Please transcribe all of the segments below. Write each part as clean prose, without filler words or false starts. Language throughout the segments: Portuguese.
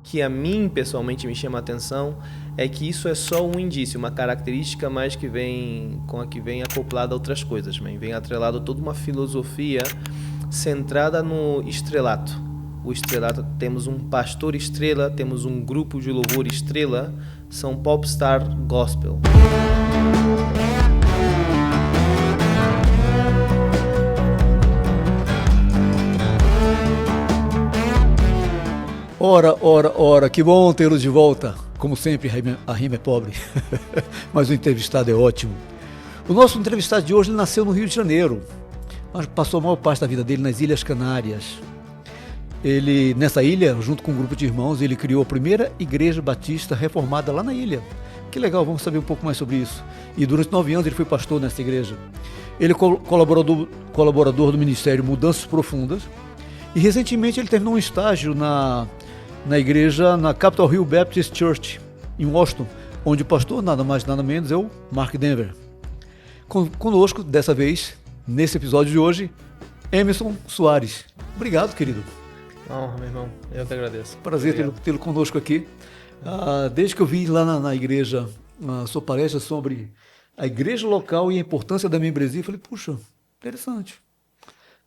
que a mim pessoalmente me chama a atenção é que isso é só um indício, uma característica mais que vem com a que vem acoplada a outras coisas, vem atrelado toda uma filosofia centrada no estrelato. O estrelato, temos um pastor estrela, temos um grupo de louvor estrela, são popstar gospel. Ora, que bom tê-lo de volta. Como sempre, a rima é pobre, mas o entrevistado é ótimo. O nosso entrevistado de hoje ele nasceu no Rio de Janeiro, mas passou a maior parte da vida dele nas Ilhas Canárias. Ele, nessa ilha, junto com um grupo de irmãos, ele criou a primeira igreja batista reformada lá na ilha. Que legal, vamos saber um pouco mais sobre isso. E durante 9 anos ele foi pastor nessa igreja. Ele é colaborador do Ministério Mudanças Profundas. E recentemente ele terminou um estágio na igreja, na Capitol Hill Baptist Church, em Washington, onde o pastor, nada mais nada menos, é o Mark Denver. Conosco, dessa vez, nesse episódio de hoje, Emerson Soares. Obrigado, querido. Honra, meu irmão. Eu que agradeço. Prazer tê-lo conosco aqui. Desde que eu vi lá na igreja a sua palestra sobre a igreja local e a importância da membresia, eu falei, puxa, interessante.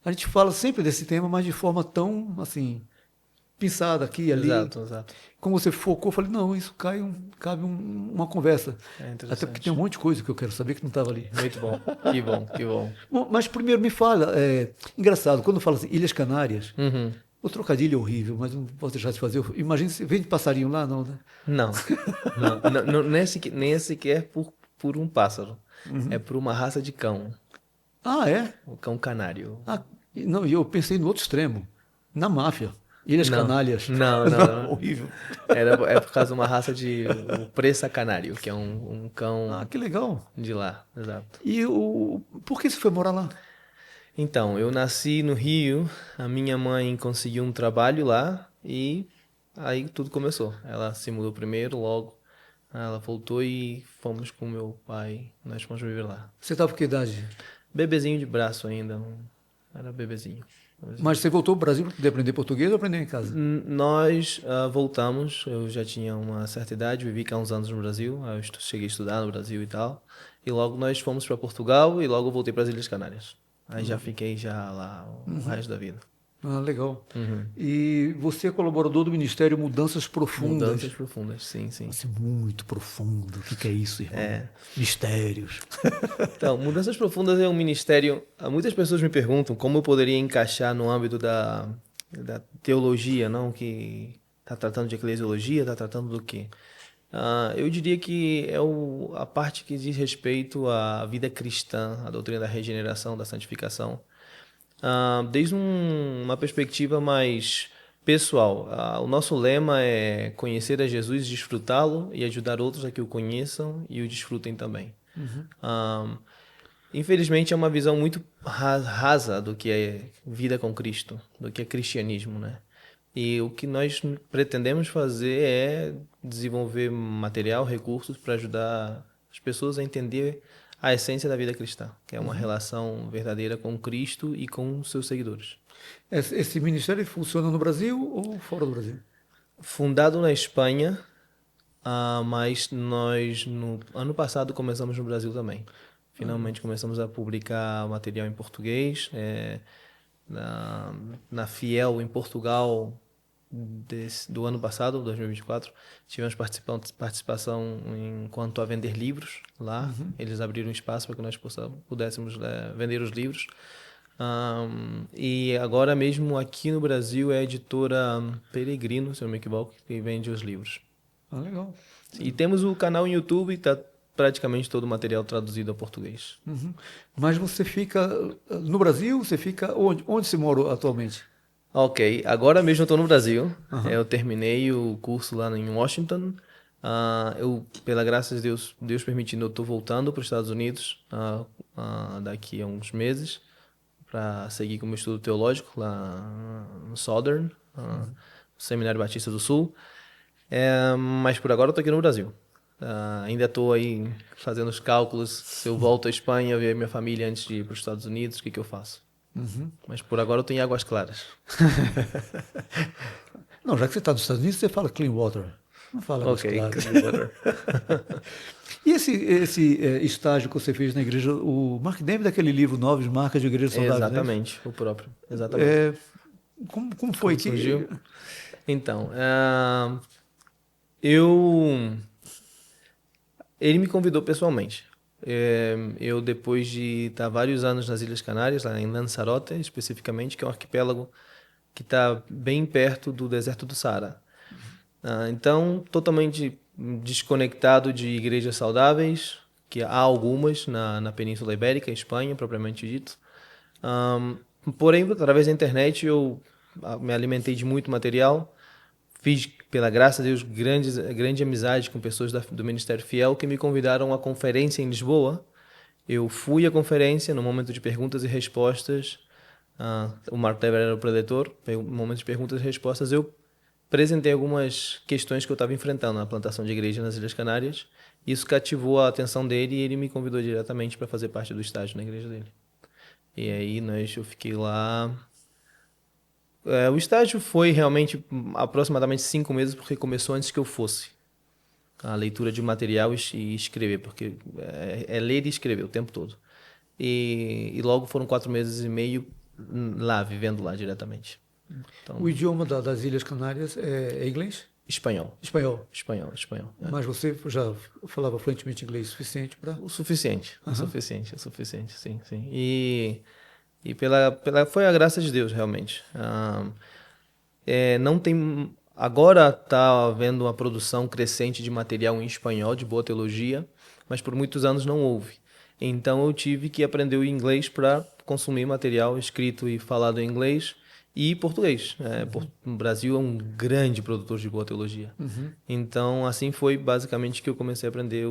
A gente fala sempre desse tema, mas de forma tão, assim, pensada aqui e ali. Exato. Como você focou, eu falei, não, isso cabe uma conversa. Até porque tem um monte de coisa que eu quero saber que não estava ali. Muito bom. Que bom. Bom, mas primeiro me fala, engraçado, quando eu falo assim, Ilhas Canárias, o trocadilho é horrível, mas não posso deixar de fazer. Imagina se vem de passarinho lá, não, né? Não, nem é sequer por um pássaro. É por uma raça de cão. Ah, é? O cão canário. Não, e eu pensei no outro extremo, na máfia. Ilhas Canárias. Não. Horrível. É por causa de uma raça de o presa canário, que é um cão Que legal. de lá, exato. E por que você foi morar lá? Então, eu nasci no Rio, a minha mãe conseguiu um trabalho lá e aí tudo começou. Ela se mudou primeiro, logo ela voltou e fomos com meu pai, nós fomos viver lá. Você estava com que idade? Bebezinho de braço ainda, era bebezinho. Mas você voltou para o Brasil para poder aprender português ou aprender em casa? Nós voltamos, eu já tinha uma certa idade, vivi cá uns anos no Brasil, eu cheguei a estudar no Brasil e tal, e logo nós fomos para Portugal e logo voltei para as Ilhas Canárias. Aí já fiquei lá o resto da vida. Legal. E você é colaborador do Ministério Mudanças Profundas. Mudanças profundas, sim. Assim, muito profundo. O que é isso, irmão? Mistérios. Então, Mudanças Profundas é um ministério... Muitas pessoas me perguntam como eu poderia encaixar no âmbito da teologia, não? Que está tratando de eclesiologia, está tratando do quê? Eu diria que é a parte que diz respeito à vida cristã, à doutrina da regeneração, da santificação. Desde uma perspectiva mais pessoal. O nosso lema é conhecer a Jesus, desfrutá-lo e ajudar outros a que o conheçam e o desfrutem também. Infelizmente é uma visão muito rasa do que é vida com Cristo, do que é cristianismo, né? E o que nós pretendemos fazer é desenvolver material, recursos para ajudar as pessoas a entender a essência da vida cristã, que é uma relação verdadeira com Cristo e com seus seguidores. Esse ministério funciona no Brasil ou fora do Brasil? Fundado na Espanha, mas nós no ano passado começamos no Brasil também. Finalmente começamos a publicar material em português. Na Fiel, em Portugal, do ano passado, 2024, tivemos participação enquanto a vender livros lá. Eles abriram espaço para que nós pudéssemos vender os livros. E agora mesmo aqui no Brasil é a editora Peregrino, se eu não me equivoco, que vende os livros. Legal. E temos o canal no YouTube, está praticamente todo o material traduzido ao português. Mas você fica no Brasil? Você fica onde você mora atualmente? Ok, agora mesmo eu estou no Brasil. Eu terminei o curso lá em Washington. Pela graça de Deus permitindo, eu estou voltando para os Estados Unidos daqui a uns meses para seguir com o meu estudo teológico lá no Southern, no Seminário Batista do Sul. Mas por agora eu estou aqui no Brasil. Ainda estou aí fazendo os cálculos se eu volto à Espanha, ver minha família antes de ir para os Estados Unidos, o que eu faço. Mas por agora eu estou em Águas Claras. Não, já que você está nos Estados Unidos, você fala clean water. Não fala mais Ok, claro. Clearwater. E esse estágio que você fez na igreja, o Mark Dever daquele livro Novas Marcas de Igreja Saudável, né? Exatamente, o próprio. Exatamente. É, como foi Como que... surgiu? Então, eu ele me convidou pessoalmente. Eu, depois de estar vários anos nas Ilhas Canárias, lá em Lanzarote, especificamente, que é um arquipélago que está bem perto do deserto do Saara. Então, totalmente desconectado de igrejas saudáveis, que há algumas na Península Ibérica, Espanha, propriamente dito. Porém, através da internet, eu me alimentei de muito material. Fiz, pela graça de Deus, grande amizade com pessoas do Ministério Fiel que me convidaram à conferência em Lisboa. Eu fui à conferência no momento de perguntas e respostas. O Mark Dever era o preletor. No momento de perguntas e respostas, eu apresentei algumas questões que eu estava enfrentando na plantação de igreja nas Ilhas Canárias. Isso cativou a atenção dele e ele me convidou diretamente para fazer parte do estágio na igreja dele. E aí eu fiquei lá. O estágio foi realmente aproximadamente 5 meses, porque começou antes que eu fosse. A leitura de material e escrever, porque é ler e escrever o tempo todo. E logo foram 4 meses e meio lá, vivendo lá diretamente. Então, O idioma das Ilhas Canárias é inglês? espanhol. Espanhol. Espanhol. Mas você já falava fluentemente inglês o suficiente para... O suficiente. Aham. O suficiente, sim, sim. E foi a graça de Deus, realmente. Não tem. Agora está havendo uma produção crescente de material em espanhol, de boa teologia, mas por muitos anos não houve. Então eu tive que aprender o inglês para consumir material escrito e falado em inglês e português. O Brasil é um grande produtor de boa teologia. Então assim foi basicamente que eu comecei a aprender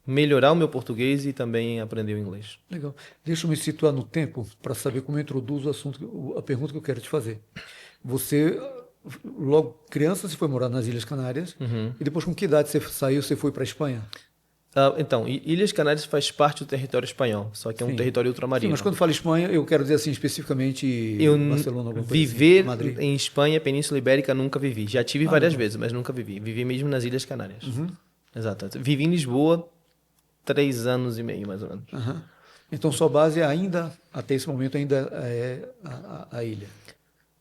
melhorar o meu português e também aprender o inglês. Legal. Deixa eu me situar no tempo para saber como eu introduzo o assunto, a pergunta que eu quero te fazer. Você, logo criança, você foi morar nas Ilhas Canárias e depois com que idade você saiu, você foi para a Espanha? Então, Ilhas Canárias faz parte do território espanhol, só que é um Sim. território Sim, ultramarino. mas quando falo Espanha, eu quero dizer assim, especificamente Barcelona, alguma coisa viver assim, Madrid. em Espanha, Península Ibérica, nunca vivi. Já tive várias vezes, mas nunca vivi. Vivi mesmo nas Ilhas Canárias. Exato. Vivi em Lisboa 3 anos e meio, mais ou menos. Aham. Então sua base ainda, até esse momento, ainda é a ilha.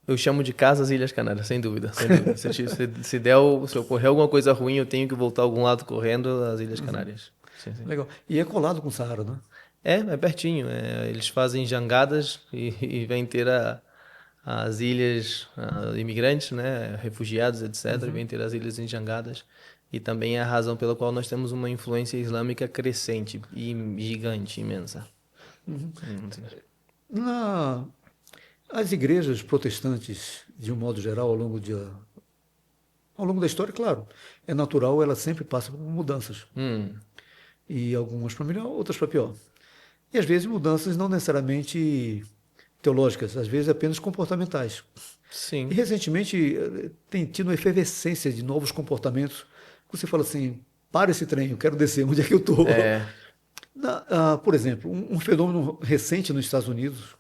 Eu chamo de casa as Ilhas Canárias, sem dúvida. Sem dúvida. Se ocorrer alguma coisa ruim, eu tenho que voltar a algum lado correndo, às Ilhas Canárias. Sim, sim. Legal. E é colado com o Saara, né? É pertinho. Eles fazem jangadas e vêm ter as ilhas imigrantes, né, refugiados, etc. Vêm ter as ilhas em jangadas. E também é a razão pela qual nós temos uma influência islâmica crescente e gigante, imensa. As igrejas protestantes, de um modo geral, ao longo da história, claro, é natural, ela sempre passa por mudanças. E algumas para melhor, outras para pior. E às vezes mudanças não necessariamente teológicas, às vezes apenas comportamentais. Sim. E recentemente tem tido uma efervescência de novos comportamentos. Você fala assim, para esse trem, eu quero descer, onde é que eu estou? Por exemplo, um fenômeno recente nos Estados Unidos,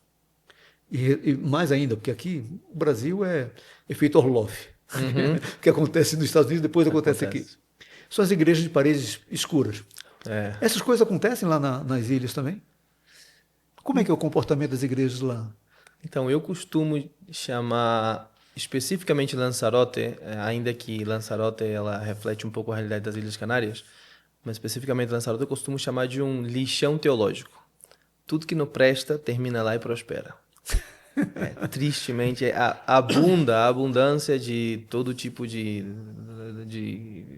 e mais ainda, porque aqui o Brasil é efeito Orloff. O que acontece nos Estados Unidos depois acontece aqui. São as igrejas de paredes escuras. Essas coisas acontecem lá nas ilhas também? Como é que é o comportamento das igrejas lá? Então, eu costumo chamar especificamente Lanzarote, ainda que Lanzarote ela reflete um pouco a realidade das Ilhas Canárias, mas especificamente Lanzarote eu costumo chamar de um lixão teológico. Tudo que não presta termina lá e prospera. Tristemente, abunda a abundância de todo tipo de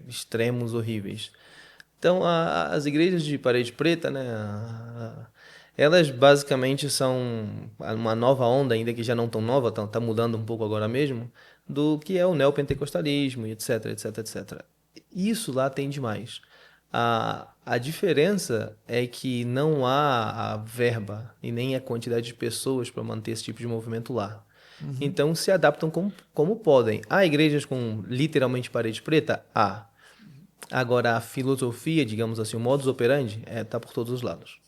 extremos horríveis. Então, as igrejas de parede preta, né, elas basicamente são uma nova onda, ainda que já não tão nova, tá mudando um pouco agora mesmo, do que é o neopentecostalismo, etc, etc, etc. Isso lá tem demais. A diferença é que não há a verba e nem a quantidade de pessoas para manter esse tipo de movimento lá. Então se adaptam como podem. Há igrejas com literalmente parede preta? Há. Agora a filosofia, digamos assim, o modus operandi, está por todos os lados.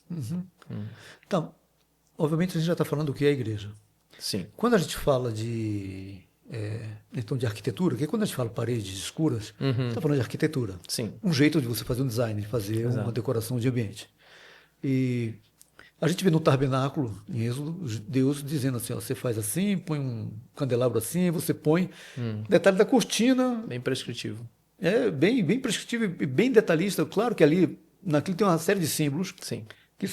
Então, obviamente a gente já está falando do que é a igreja. Sim. Quando a gente fala de então de arquitetura, porque quando a gente fala paredes escuras, está falando de arquitetura. Sim. Um jeito de você fazer um design, de fazer Exato. uma decoração de ambiente. E a gente vê no tabernáculo, em Êxodo, Deus dizendo assim, ó, você faz assim, põe um candelabro assim, você põe... Detalhe da cortina, Bem prescritivo. bem prescritivo e bem detalhista. Claro que ali, naquilo tem uma série de símbolos Sim. que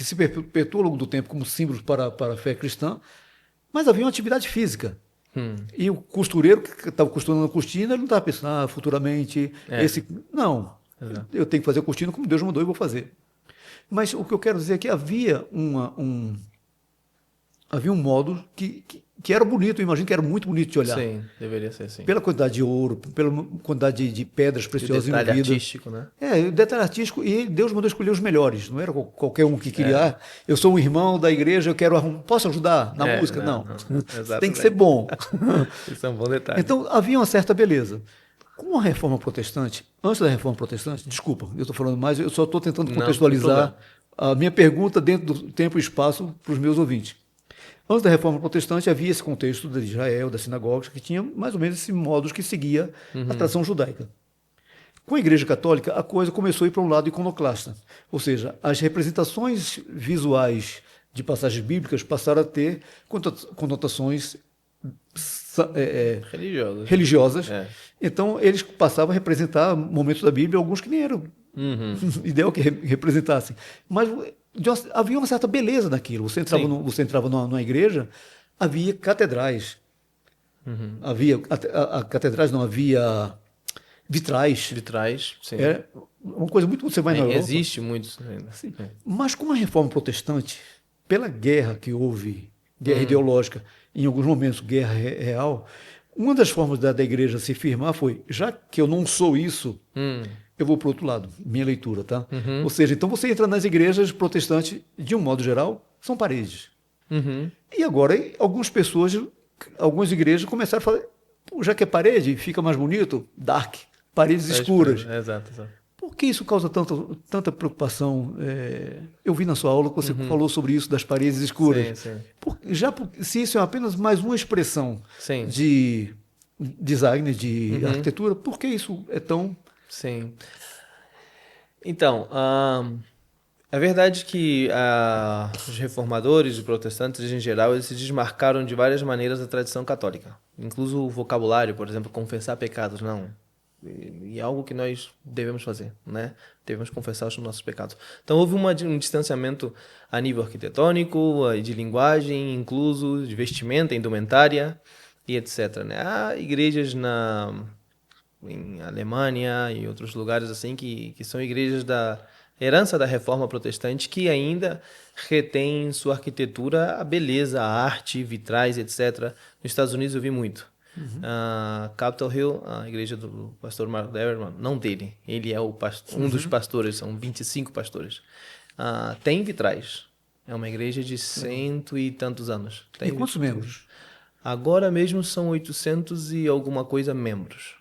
se perpetuam ao longo do tempo como símbolos para a fé cristã, mas havia uma atividade física. E o costureiro que estava costurando a cortina, ele não estava pensando, futuramente, Não, Exato. eu tenho que fazer a cortina como Deus mandou e vou fazer. Mas o que eu quero dizer é que havia um modo que era bonito, eu imagino que era muito bonito de olhar. Sim, deveria ser assim. Pela quantidade de ouro, pela quantidade de pedras E o preciosas detalhe envolvidas. artístico, né? O detalhe artístico, e Deus mandou escolher os melhores, não era qualquer um que queria, eu sou um irmão da igreja, eu quero posso ajudar na música? Não. Tem que ser bom. Isso é um bom detalhe. Então havia uma certa beleza. Com a reforma protestante, antes da reforma protestante, desculpa, eu estou falando mais, eu só estou tentando Não, contextualizar a minha pergunta dentro do tempo e espaço para os meus ouvintes. Antes da reforma protestante havia esse contexto de Israel, das sinagogas, que tinha mais ou menos esse modo que seguia a tradição judaica. Com a Igreja Católica, a coisa começou a ir para um lado iconoclasta, ou seja, as representações visuais de passagens bíblicas passaram a ter conotações religiosas. Então, eles passavam a representar momentos da Bíblia, alguns que nem eram ideal que representassem. Mas havia uma certa beleza naquilo. Você entrava numa igreja, havia catedrais. Havia catedrais, não havia vitrais. Vitrais, sim. É uma coisa muito... Você vai na Europa. Existe muito ainda. Sim. Mas com a reforma protestante, pela guerra que houve, guerra ideológica, em alguns momentos guerra real, uma das formas da igreja se firmar foi, já que eu não sou isso, eu vou para o outro lado, minha leitura, tá? Ou seja, então você entra nas igrejas protestantes, de um modo geral, são paredes. E agora, algumas igrejas começaram a falar, já que é parede, fica mais bonito, dark, paredes escuras. Exato. Por que isso causa tanta preocupação? Eu vi na sua aula que você falou sobre isso, das paredes escuras. Sim. Se isso é apenas mais uma expressão de design, de arquitetura, por que isso é tão... Sim. Então, é verdade que os reformadores e protestantes, em geral, eles se desmarcaram de várias maneiras da tradição católica. Incluso o vocabulário, por exemplo, confessar pecados, não. E é algo que nós devemos fazer, né? Devemos confessar os nossos pecados. Então houve um distanciamento a nível arquitetônico, de linguagem, incluso de vestimenta, indumentária e etc. Né? Há igrejas em Alemanha e outros lugares assim que são igrejas da herança da Reforma Protestante que ainda retém em sua arquitetura a beleza, a arte, vitrais, etc. Nos Estados Unidos eu vi muito. Capitol Hill, a igreja do pastor Mark Deverman, não dele, ele é um dos pastores, são 25 pastores. Tem vitrais, é uma igreja de 100 e tantos anos. E quantos membros? Agora mesmo são 800 e alguma coisa membros,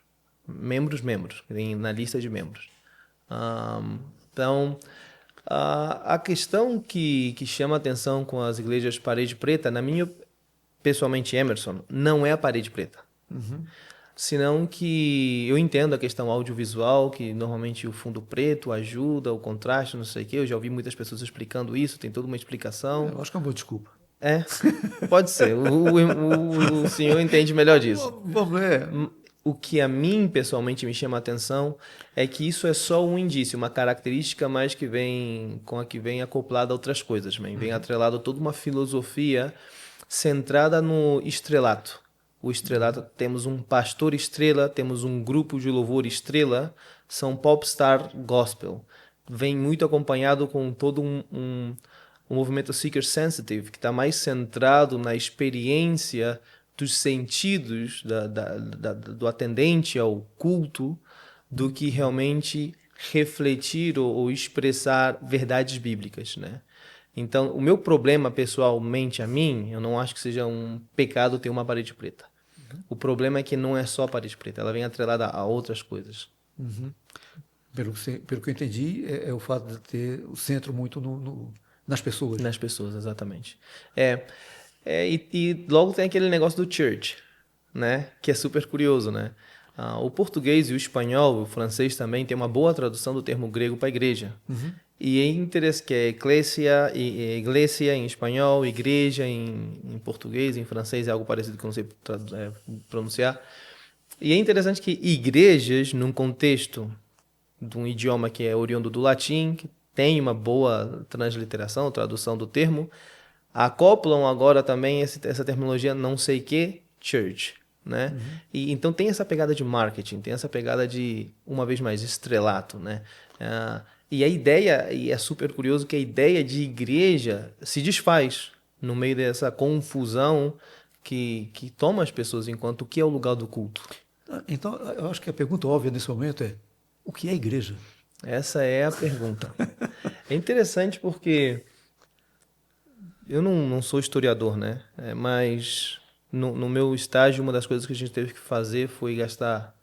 na lista de membros. Então, a questão que chama a atenção com as igrejas parede preta, na minha pessoalmente, Emerson, não é a parede preta. Senão que eu entendo a questão audiovisual, que normalmente o fundo preto ajuda, o contraste, não sei o quê. Eu já ouvi muitas pessoas explicando isso, tem toda uma explicação. Eu acho que é uma boa desculpa. Pode ser. O senhor entende melhor disso. Vamos ver. O que a mim, pessoalmente, me chama a atenção é que isso é só um indício, uma característica mais que vem acoplada a outras coisas. Vem atrelado a toda uma filosofia centrada no estrelato. O estrelato, temos um pastor estrela, temos um grupo de louvor estrela, são popstar gospel. Vem muito acompanhado com todo um movimento seeker sensitive, que está mais centrado na experiência dos sentidos do atendente ao culto, do que realmente refletir ou expressar verdades bíblicas, né? Então, o meu problema, pessoalmente, a mim, eu não acho que seja um pecado ter uma parede preta. O problema é que não é só a parede preta, ela vem atrelada a outras coisas. Pelo que eu entendi, é o fato de ter o centro muito nas pessoas. Nas pessoas, exatamente. E logo tem aquele negócio do church, né? Que é super curioso, né? O português e o espanhol, o francês também, tem uma boa tradução do termo grego para igreja. E é interessante que é eclésia, e iglesia em espanhol, igreja em português, em francês é algo parecido que eu não sei pronunciar. E é interessante que igrejas, num contexto de um idioma que é oriundo do latim, que tem uma boa transliteração, tradução do termo, acoplam agora também essa terminologia não sei que, church, né? E então tem essa pegada de marketing, tem essa pegada de, uma vez mais, estrelato, né? E a ideia, e é super curioso que a ideia de igreja se desfaz no meio dessa confusão que toma as pessoas enquanto o que é o lugar do culto. Então, eu acho que a pergunta óbvia nesse momento é: o que é igreja? Essa é a pergunta. É interessante porque eu não sou historiador, né? Mas no meu estágio, uma das coisas que a gente teve que fazer foi gastar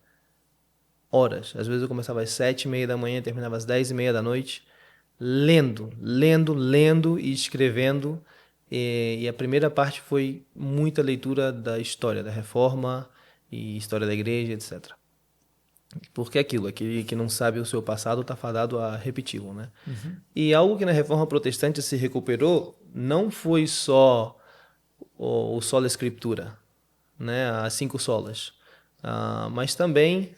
horas. Às vezes eu começava às 7:30 da manhã e terminava às 10:30 da noite, lendo e escrevendo. E a primeira parte foi muita leitura da história da Reforma e história da igreja, etc. Porque é aquilo, aquele que não sabe o seu passado está fadado a repeti-lo, né? E algo que na Reforma Protestante se recuperou não foi só o sola escritura, né? As 5 solas, mas também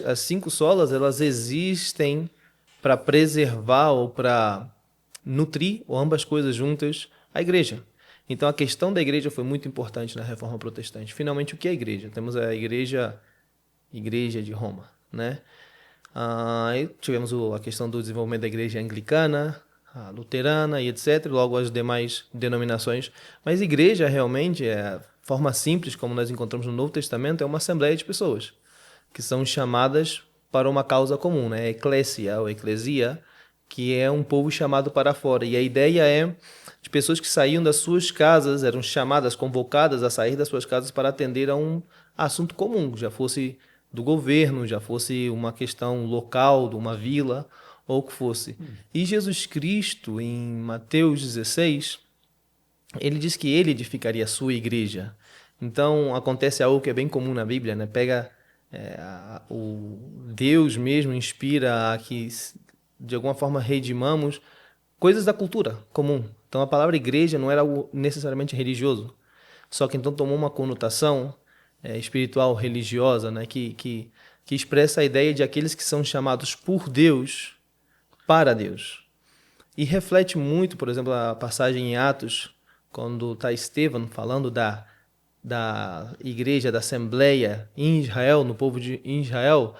as 5 solas elas existem para preservar ou para nutrir ou ambas coisas juntas a igreja. Então a questão da igreja foi muito importante na Reforma Protestante. Finalmente, o que é a igreja? Temos a igreja de Roma, né? Aí tivemos a questão do desenvolvimento da igreja anglicana, a luterana e etc. Logo as demais denominações. Mas igreja realmente, a forma simples como nós encontramos no Novo Testamento, é uma assembleia de pessoas que são chamadas para uma causa comum, né? Eclésia ou eclesia, que é um povo chamado para fora. E a ideia é de pessoas que saíam das suas casas, eram chamadas, convocadas a sair das suas casas para atender a um assunto comum, já fosse do governo, já fosse uma questão local, de uma vila, ou o que fosse. E Jesus Cristo, em Mateus 16, ele diz que ele edificaria a sua igreja. Então, acontece algo que é bem comum na Bíblia, né? Pega o Deus mesmo inspira a que, de alguma forma, redimamos coisas da cultura comum. Então, a palavra igreja não era algo necessariamente religioso, só que então tomou uma conotação espiritual, religiosa, né? Que expressa a ideia de aqueles que são chamados por Deus para Deus. E reflete muito, por exemplo, a passagem em Atos, quando está Estevão falando da igreja, da assembleia em Israel, no povo de Israel.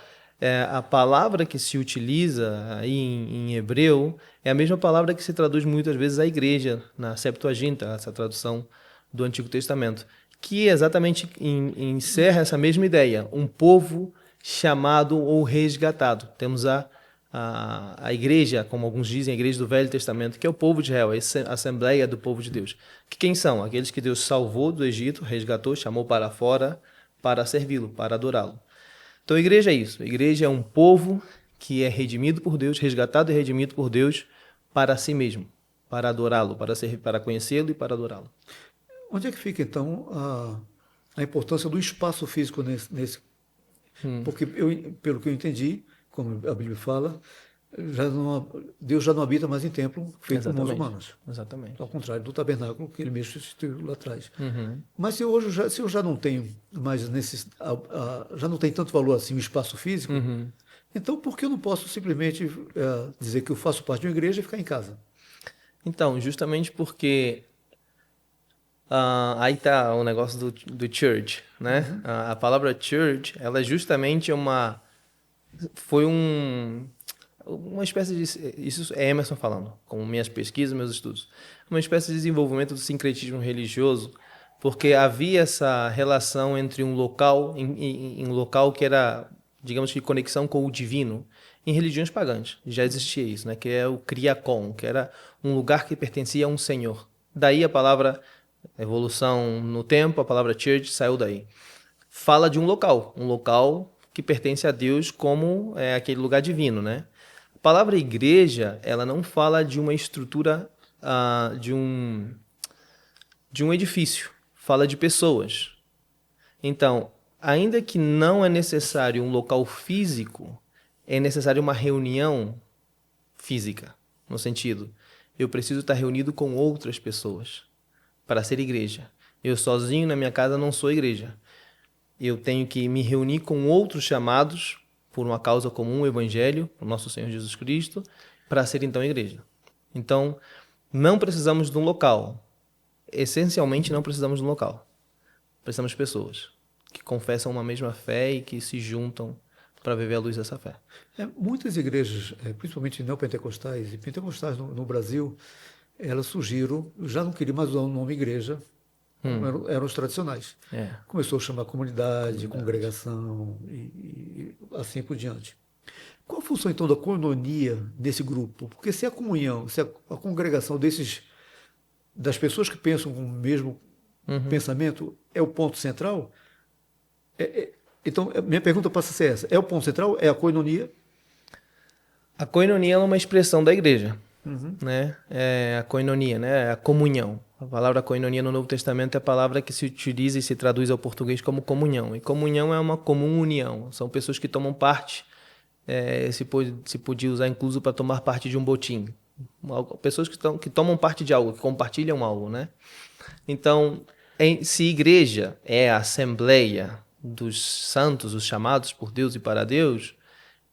A palavra que se utiliza aí em hebreu é a mesma palavra que se traduz muitas vezes à igreja, na Septuaginta, essa tradução do Antigo Testamento, que exatamente encerra essa mesma ideia, um povo chamado ou resgatado. Temos a igreja, como alguns dizem, a igreja do Velho Testamento, que é o povo de Israel, a assembleia do povo de Deus. Que quem são? Aqueles que Deus salvou do Egito, resgatou, chamou para fora para servi-lo, para adorá-lo. Então a igreja é isso. A igreja é um povo que é redimido por Deus, resgatado e redimido por Deus para si mesmo, para adorá-lo, para conhecê-lo e para adorá-lo. Onde é que fica, então, a importância do espaço físico nesse? Porque, pelo que eu entendi, como a Bíblia fala, Deus já não habita mais em templo feito por mãos humanas. Exatamente. Ao contrário do tabernáculo que ele mesmo instituiu lá atrás. Mas se eu já não tenho mais já não tem tanto valor assim o espaço físico, então por que eu não posso simplesmente dizer que eu faço parte de uma igreja e ficar em casa? Então, justamente porque aí tá o negócio do church, né? A palavra church, ela é justamente foi uma espécie de, isso é Emerson falando, com minhas pesquisas, meus estudos, uma espécie de desenvolvimento do sincretismo religioso, porque havia essa relação entre um local, em um local que era, digamos que, conexão com o divino. Em religiões pagãs já existia isso, né? Que é o Kriakon, que era um lugar que pertencia a um senhor. Daí a palavra evolução no tempo, a palavra church saiu daí. Fala de um local que pertence a Deus como aquele lugar divino, né? A palavra igreja, ela não fala de uma estrutura, de um edifício, fala de pessoas. Então, ainda que não é necessário um local físico, é necessário uma reunião física, no sentido, eu preciso estar reunido com outras pessoas para ser igreja. Eu sozinho na minha casa não sou igreja. Eu tenho que me reunir com outros chamados por uma causa comum, o Evangelho, o nosso Senhor Jesus Cristo, para ser então igreja. Então, não precisamos de um local. Essencialmente, não precisamos de um local. Precisamos de pessoas que confessam uma mesma fé e que se juntam para viver a luz dessa fé. Muitas igrejas, principalmente neopentecostais e pentecostais no Brasil, elas surgiram, já não queriam mais usar o nome igreja, eram os tradicionais. Começou a chamar comunidade, congregação e assim por diante. Qual a função, então, da coinonia desse grupo? Porque se a comunhão, se a congregação das pessoas que pensam com o mesmo pensamento é o ponto central, então, minha pergunta passa a ser essa. É o ponto central? É a coinonia? A coinonia é uma expressão da igreja. Né? É a koinonia, né? A comunhão. A palavra koinonia no Novo Testamento é a palavra que se utiliza e se traduz ao português como comunhão. E comunhão é uma comum união. São pessoas que tomam parte, se podia usar incluso para tomar parte de um botim. Pessoas que tomam parte de algo, que compartilham algo, né? Então, se igreja é a assembleia dos santos, os chamados por Deus e para Deus,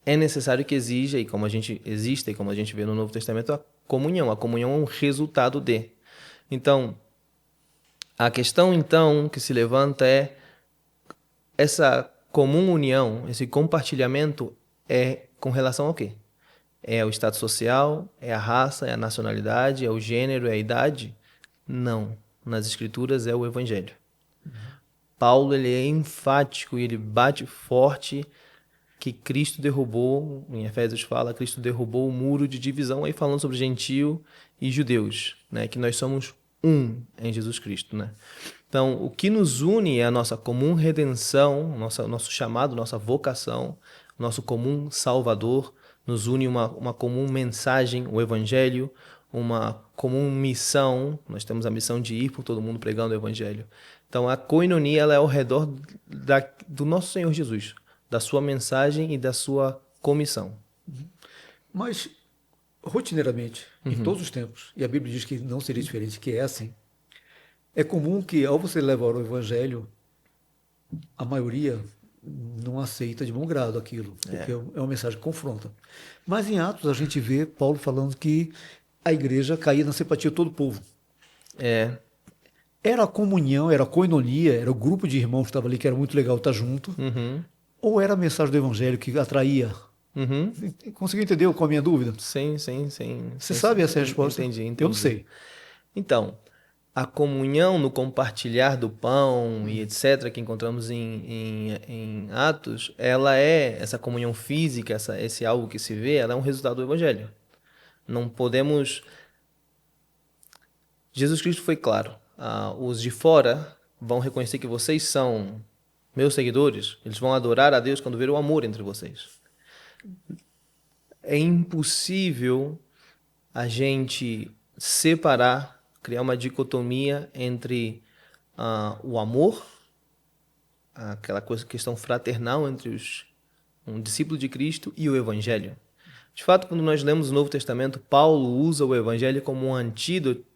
é necessário que exista, e como a gente vê no Novo Testamento, a comunhão. A comunhão é um resultado de. Então, a questão então que se levanta é essa comum união, esse compartilhamento é com relação ao quê? É o status social, é a raça, é a nacionalidade, é o gênero, é a idade? Não. Nas Escrituras é o Evangelho. Paulo ele é enfático e ele bate forte que Cristo derrubou, em Efésios fala, Cristo derrubou o muro de divisão, aí falando sobre gentio e judeus, né? Que nós somos um em Jesus Cristo, né? Então, o que nos une é a nossa comum redenção, nosso chamado, nossa vocação, nosso comum Salvador, nos une uma comum mensagem, o Evangelho, uma comum missão, nós temos a missão de ir por todo mundo pregando o Evangelho. Então, a koinonia ela é ao redor do nosso Senhor Jesus, da sua mensagem e da sua comissão. Mas, rotineiramente, em todos os tempos, e a Bíblia diz que não seria diferente, que é assim, é comum que, ao você levar o Evangelho, a maioria não aceita de bom grado aquilo, porque é uma mensagem que confronta. Mas em Atos a gente vê Paulo falando que a igreja caía na simpatia de todo o povo. Era a comunhão, era a koinonia, era o grupo de irmãos que estava ali, que era muito legal estar junto, ou era a mensagem do Evangelho que atraía? Conseguiu entender qual é a minha dúvida? Sim. Você sabe essa resposta? Entendi. Eu não sei. Então, a comunhão no compartilhar do pão e etc., que encontramos em Atos, ela é, essa comunhão física, esse algo que se vê, ela é um resultado do Evangelho. Não podemos... Jesus Cristo foi claro. Os de fora vão reconhecer que vocês são meus seguidores, eles vão adorar a Deus quando ver o amor entre vocês. É impossível a gente separar, criar uma dicotomia entre o amor, aquela questão fraternal entre um discípulo de Cristo e o Evangelho. De fato, quando nós lemos o Novo Testamento, Paulo usa o Evangelho como um antídoto,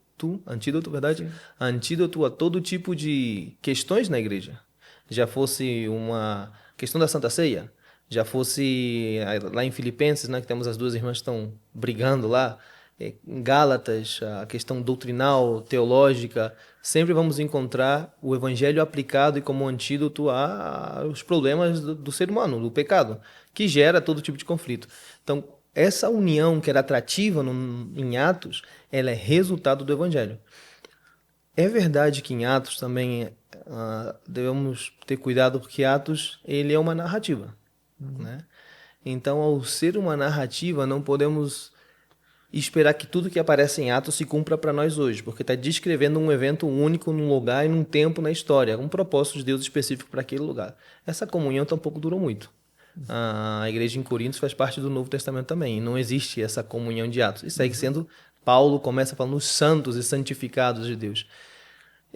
verdade? Antídoto a todo tipo de questões na igreja. Já fosse uma questão da Santa Ceia, já fosse lá em Filipenses, né, que temos as duas irmãs que estão brigando lá, em Gálatas, a questão doutrinal, teológica, sempre vamos encontrar o Evangelho aplicado e como antídoto aos problemas do ser humano, do pecado, que gera todo tipo de conflito. Então, essa união que era atrativa em Atos, ela é resultado do Evangelho. É verdade que em Atos também devemos ter cuidado, porque Atos ele é uma narrativa. Né? Então, ao ser uma narrativa, não podemos esperar que tudo que aparece em Atos se cumpra para nós hoje, porque está descrevendo um evento único num lugar e num tempo na história, um propósito de Deus específico para aquele lugar. Essa comunhão tampouco durou muito. A igreja em Corinto faz parte do Novo Testamento também, e não existe essa comunhão de Atos. E segue sendo, Paulo começa falando os santos e santificados de Deus.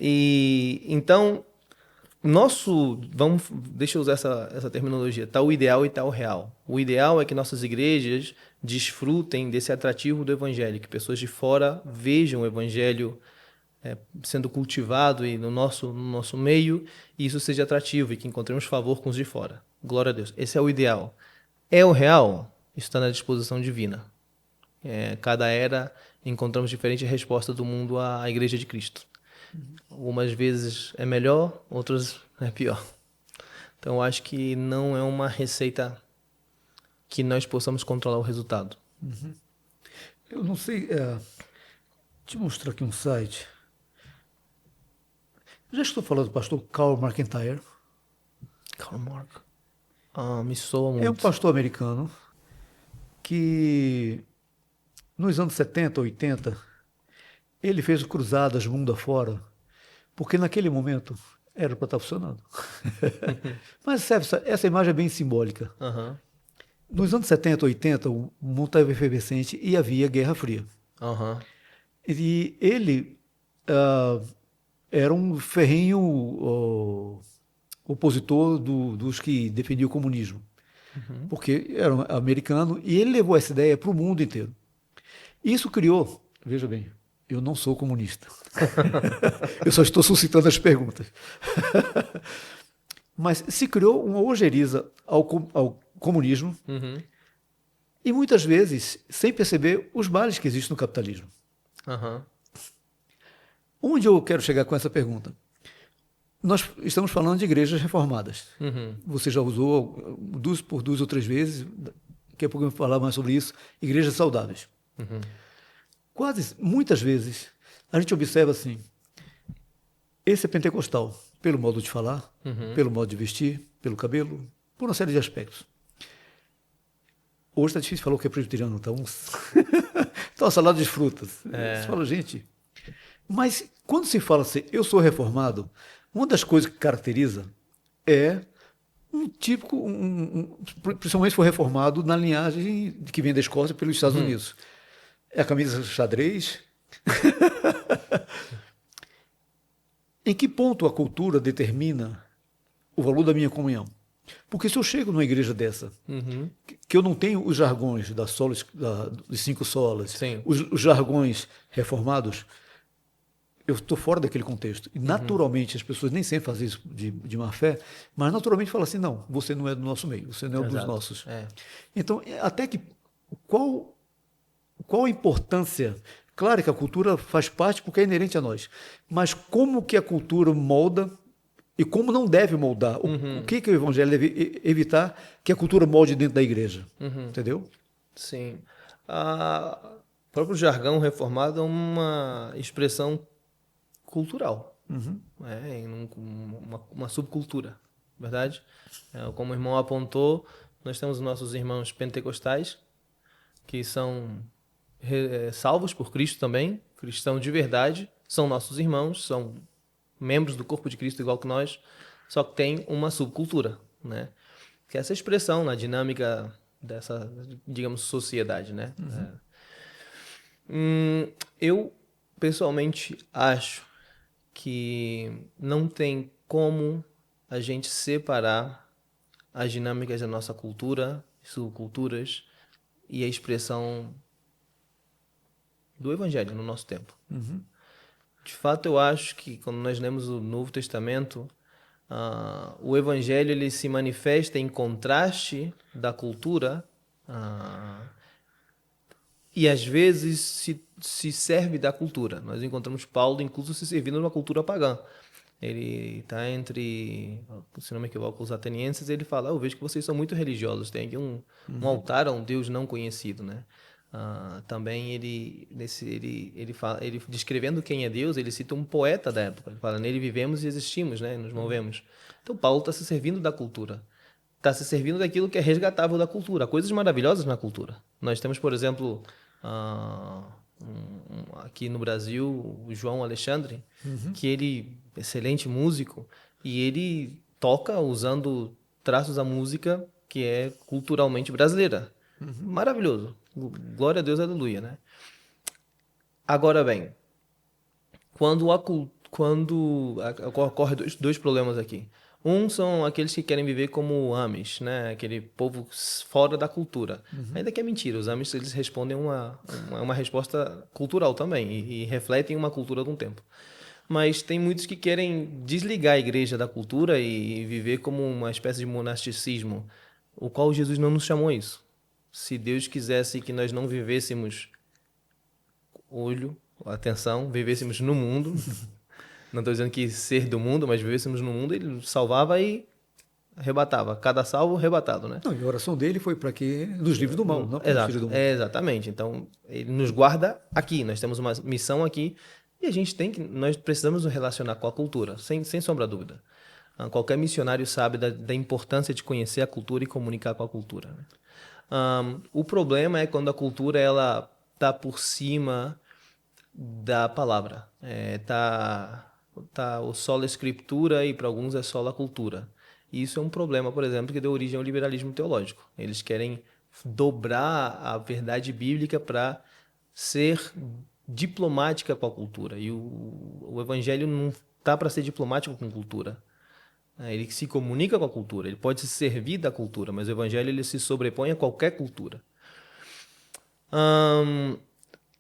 E então, deixa eu usar essa terminologia, tá o ideal e tá o real. O ideal é que nossas igrejas desfrutem desse atrativo do evangelho, que pessoas de fora vejam o evangelho sendo cultivado e no nosso meio, e isso seja atrativo e que encontremos favor com os de fora. Glória a Deus. Esse é o ideal. É o real? Isso está na disposição divina. Cada era encontramos diferentes respostas do mundo à Igreja de Cristo. Algumas vezes é melhor, outras é pior. Então, eu acho que não é uma receita que nós possamos controlar o resultado. Eu não sei, te mostrar aqui um site. Já estou falando do pastor Karl McIntyre. Karl Marx. Me soa É um muito. pastor americano que nos anos 70, 80, ele fez cruzadas mundo afora, porque naquele momento era para estar funcionando. Mas essa imagem é bem simbólica. Aham. Nos anos 70, 80, o mundo estava efervescente e havia Guerra Fria. Aham. E ele era um ferrenho opositor dos que defendiam o comunismo, porque era um americano e ele levou essa ideia para o mundo inteiro. Isso criou, veja bem, eu não sou comunista, eu só estou suscitando as perguntas, mas se criou uma ojeriza ao comunismo Uhum. e muitas vezes sem perceber os males que existem no capitalismo. Aham. Onde eu quero chegar com essa pergunta? Nós estamos falando de igrejas reformadas. Uhum. Você já usou por duas ou três vezes, daqui a pouco eu vou falar mais sobre isso, igrejas saudáveis. Uhum. Muitas vezes, a gente observa assim, esse é pentecostal, pelo modo de falar, pelo modo de vestir, pelo cabelo, por uma série de aspectos. Hoje está difícil falar o que é presbiteriano, então, então uma salada de frutas. Você fala, gente, mas quando se fala assim, eu sou reformado, uma das coisas que caracteriza é um típico, principalmente se for reformado na linhagem que vem da Escócia pelos Estados Unidos. É a camisa xadrez. Em que ponto a cultura determina o valor da minha comunhão? Porque se eu chego numa igreja dessa, Uhum. que eu não tenho os jargões dos 5 solas, Sim. os jargões reformados, eu estou fora daquele contexto. E naturalmente as pessoas nem sempre fazem isso de má fé, mas naturalmente falam assim, não, você não é do nosso meio, você não é dos Exato. nossos. É. Então, até que qual a importância? Claro que a cultura faz parte porque é inerente a nós, mas como que a cultura molda e como não deve moldar? O que o evangelho deve evitar que a cultura molde dentro da igreja? Entendeu? Sim. O próprio jargão reformado é uma expressão cultural, uma subcultura, verdade? Como o irmão apontou, nós temos os nossos irmãos pentecostais, que são salvos por Cristo também, cristãos de verdade, são nossos irmãos, são membros do corpo de Cristo igual que nós, só que tem uma subcultura, né? Que é essa expressão na dinâmica dessa, digamos, sociedade, né? Eu, pessoalmente, acho que não tem como a gente separar as dinâmicas da nossa cultura, subculturas e a expressão do Evangelho no nosso tempo. De fato, eu acho que quando nós lemos o Novo Testamento, o Evangelho ele se manifesta em contraste da cultura e às vezes se serve da cultura. Nós encontramos Paulo incluso se servindo de uma cultura pagã. Ele está entre, se não me equivoco, os atenienses, ele fala, eu vejo que vocês são muito religiosos, tem aqui um altar a um Deus não conhecido, né? Também ele fala, ele descrevendo quem é Deus, ele cita um poeta da época, ele fala, nele vivemos e existimos, né? Nos movemos. Então Paulo está se servindo da cultura, está se servindo daquilo que é resgatável da cultura, há coisas maravilhosas na cultura. Nós temos, por exemplo, aqui no Brasil, o João Alexandre, que ele excelente músico e ele toca usando traços da música que é culturalmente brasileira. Maravilhoso. Glória a Deus, aleluia, né? Agora bem, quando quando ocorre dois problemas aqui. Um são aqueles que querem viver como Amish, né? Aquele povo fora da cultura. Ainda que é mentira, os Amish eles respondem uma resposta cultural também e refletem uma cultura com o tempo. Mas tem muitos que querem desligar a igreja da cultura e viver como uma espécie de monasticismo, o qual Jesus não nos chamou a isso. Se Deus quisesse que nós não vivêssemos atenção, vivêssemos no mundo, não estou dizendo que ser do mundo, mas vivêssemos no mundo, ele salvava e arrebatava. Cada salvo, arrebatado, né? Não, e a oração dele foi para que nos livre do mal, não para nos tire do mal. Exatamente. Então, ele nos guarda aqui. Nós temos uma missão aqui e nós precisamos nos relacionar com a cultura, sem sombra de dúvida. Qualquer missionário sabe da importância de conhecer a cultura e comunicar com a cultura, né? O problema é quando a cultura ela está por cima da palavra. Tá o sola escritura e para alguns é sola cultura. E isso é um problema, por exemplo, que deu origem ao liberalismo teológico. Eles querem dobrar a verdade bíblica para ser diplomática com a cultura. E o evangelho não está para ser diplomático com cultura. Ele se comunica com a cultura, ele pode se servir da cultura, mas o evangelho ele se sobrepõe a qualquer cultura.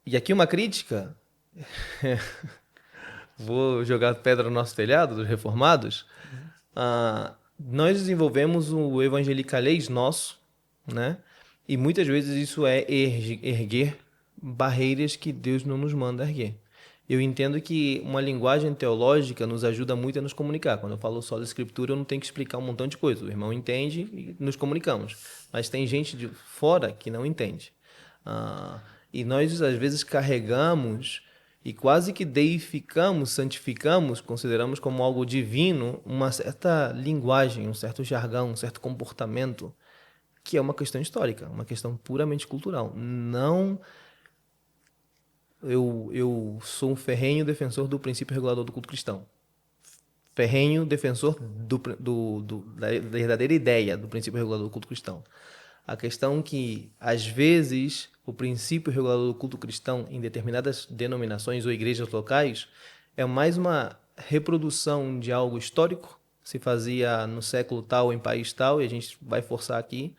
E aqui uma crítica, vou jogar pedra no nosso telhado, dos reformados. Nós desenvolvemos o evangelicalês nosso, né? E muitas vezes isso é erguer barreiras que Deus não nos manda erguer. Eu entendo que uma linguagem teológica nos ajuda muito a nos comunicar. Quando eu falo só da escritura, eu não tenho que explicar um montão de coisa. O irmão entende e nos comunicamos. Mas tem gente de fora que não entende. E nós, às vezes, carregamos e quase que deificamos, santificamos, consideramos como algo divino, uma certa linguagem, um certo jargão, um certo comportamento, que é uma questão histórica, uma questão puramente cultural. Não... Eu sou um ferrenho defensor do princípio regulador do culto cristão. Ferrenho defensor da verdadeira ideia do princípio regulador do culto cristão. A questão que, às vezes, o princípio regulador do culto cristão em determinadas denominações ou igrejas locais é mais uma reprodução de algo histórico, se fazia no século tal, em país tal, e a gente vai forçar aqui,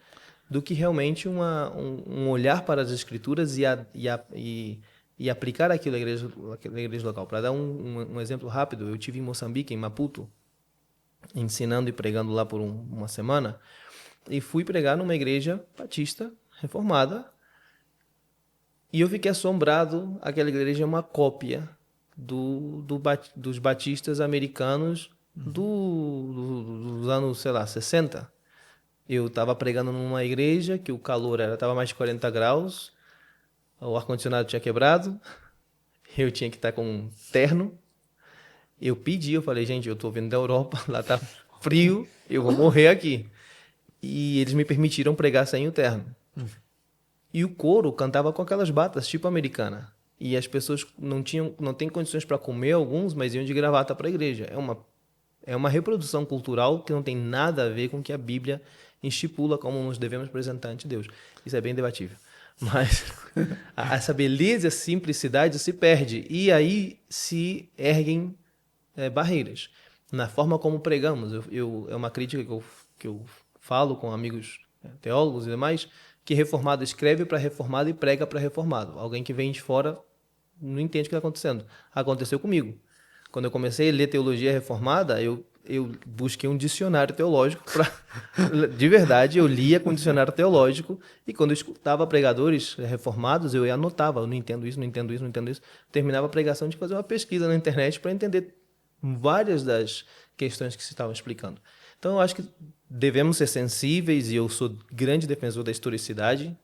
do que realmente um olhar para as escrituras e aplicar aquilo à igreja local. Para dar um exemplo rápido, eu estive em Moçambique, em Maputo, ensinando e pregando lá por uma semana, e fui pregar numa igreja batista, reformada, e eu fiquei assombrado. Aquela igreja é uma cópia dos batistas americanos dos anos, sei lá, 60. Eu estava pregando numa igreja que o calor estava mais de 40 graus, o ar-condicionado tinha quebrado, eu tinha que estar com um terno. Eu falei, gente, eu estou vindo da Europa, lá está frio, eu vou morrer aqui. E eles me permitiram pregar sem o terno. E o coro cantava com aquelas batas, tipo americana. E as pessoas não têm condições para comer, alguns, mas iam de gravata para a igreja. É uma reprodução cultural que não tem nada a ver com o que a Bíblia estipula como nos devemos apresentar ante Deus. Isso é bem debatível. Mas essa beleza, essa simplicidade se perde. E aí se erguem barreiras. Na forma como pregamos. É uma crítica que eu falo com amigos teólogos e demais, que reformado escreve para reformado e prega para reformado. Alguém que vem de fora não entende o que está acontecendo. Aconteceu comigo. Quando eu comecei a ler teologia reformada, eu busquei um dicionário teológico. De verdade, eu lia com um dicionário teológico, e quando eu escutava pregadores reformados, eu anotava, eu não entendo isso, não entendo isso, não entendo isso. Terminava a pregação de fazer uma pesquisa na internet para entender várias das questões que se estavam explicando. Então, eu acho que devemos ser sensíveis, e eu sou grande defensor da historicidade,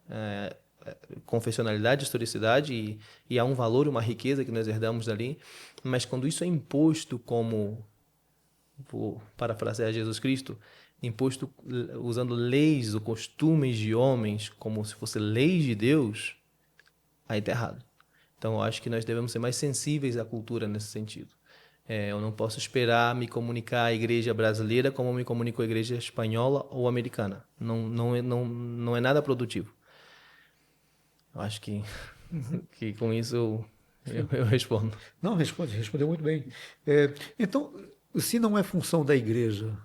confessionalidade, historicidade, e há um valor, uma riqueza que nós herdamos dali, mas quando isso é imposto como, vou parafrasear Jesus Cristo, imposto usando leis ou costumes de homens como se fosse leis de Deus, aí está errado. Então, eu acho que nós devemos ser mais sensíveis à cultura nesse sentido. Eu não posso esperar me comunicar à igreja brasileira como me comunico à igreja espanhola ou americana. Não é nada produtivo. Eu acho que com isso eu Eu respondo. Não, respondeu muito bem. Então, se não é função da igreja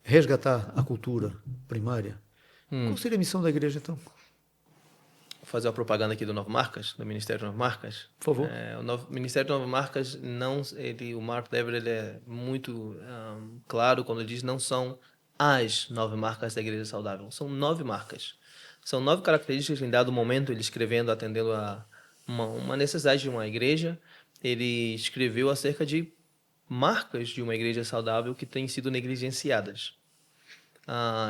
resgatar a cultura primária, qual seria a missão da igreja, então? Vou fazer a propaganda aqui do Novo Marcas, do Ministério Novo Marcas. Por favor. O Ministério Novo Marcas, o Mark Dever, ele é muito claro quando ele diz não são as 9 marcas da Igreja Saudável, são 9 marcas. São 9 características que em dado momento ele escrevendo, atendendo a uma necessidade de uma igreja, ele escreveu acerca de marcas de uma igreja saudável que têm sido negligenciadas.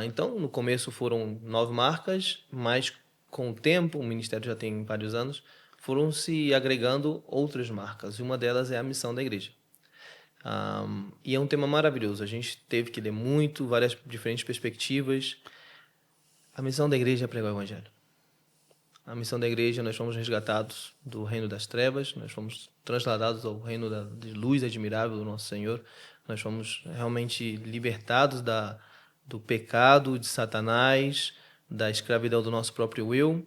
Então, no começo foram 9 marcas, mas com o tempo, o Ministério já tem vários anos, foram se agregando outras marcas. E uma delas é a missão da igreja. E é um tema maravilhoso. A gente teve que ler muito, várias diferentes perspectivas. A missão da igreja é pregar o Evangelho. A missão da igreja, nós fomos resgatados do reino das trevas, nós fomos transladados ao reino de luz admirável do nosso Senhor, nós fomos realmente libertados do pecado de Satanás, da escravidão do nosso próprio eu,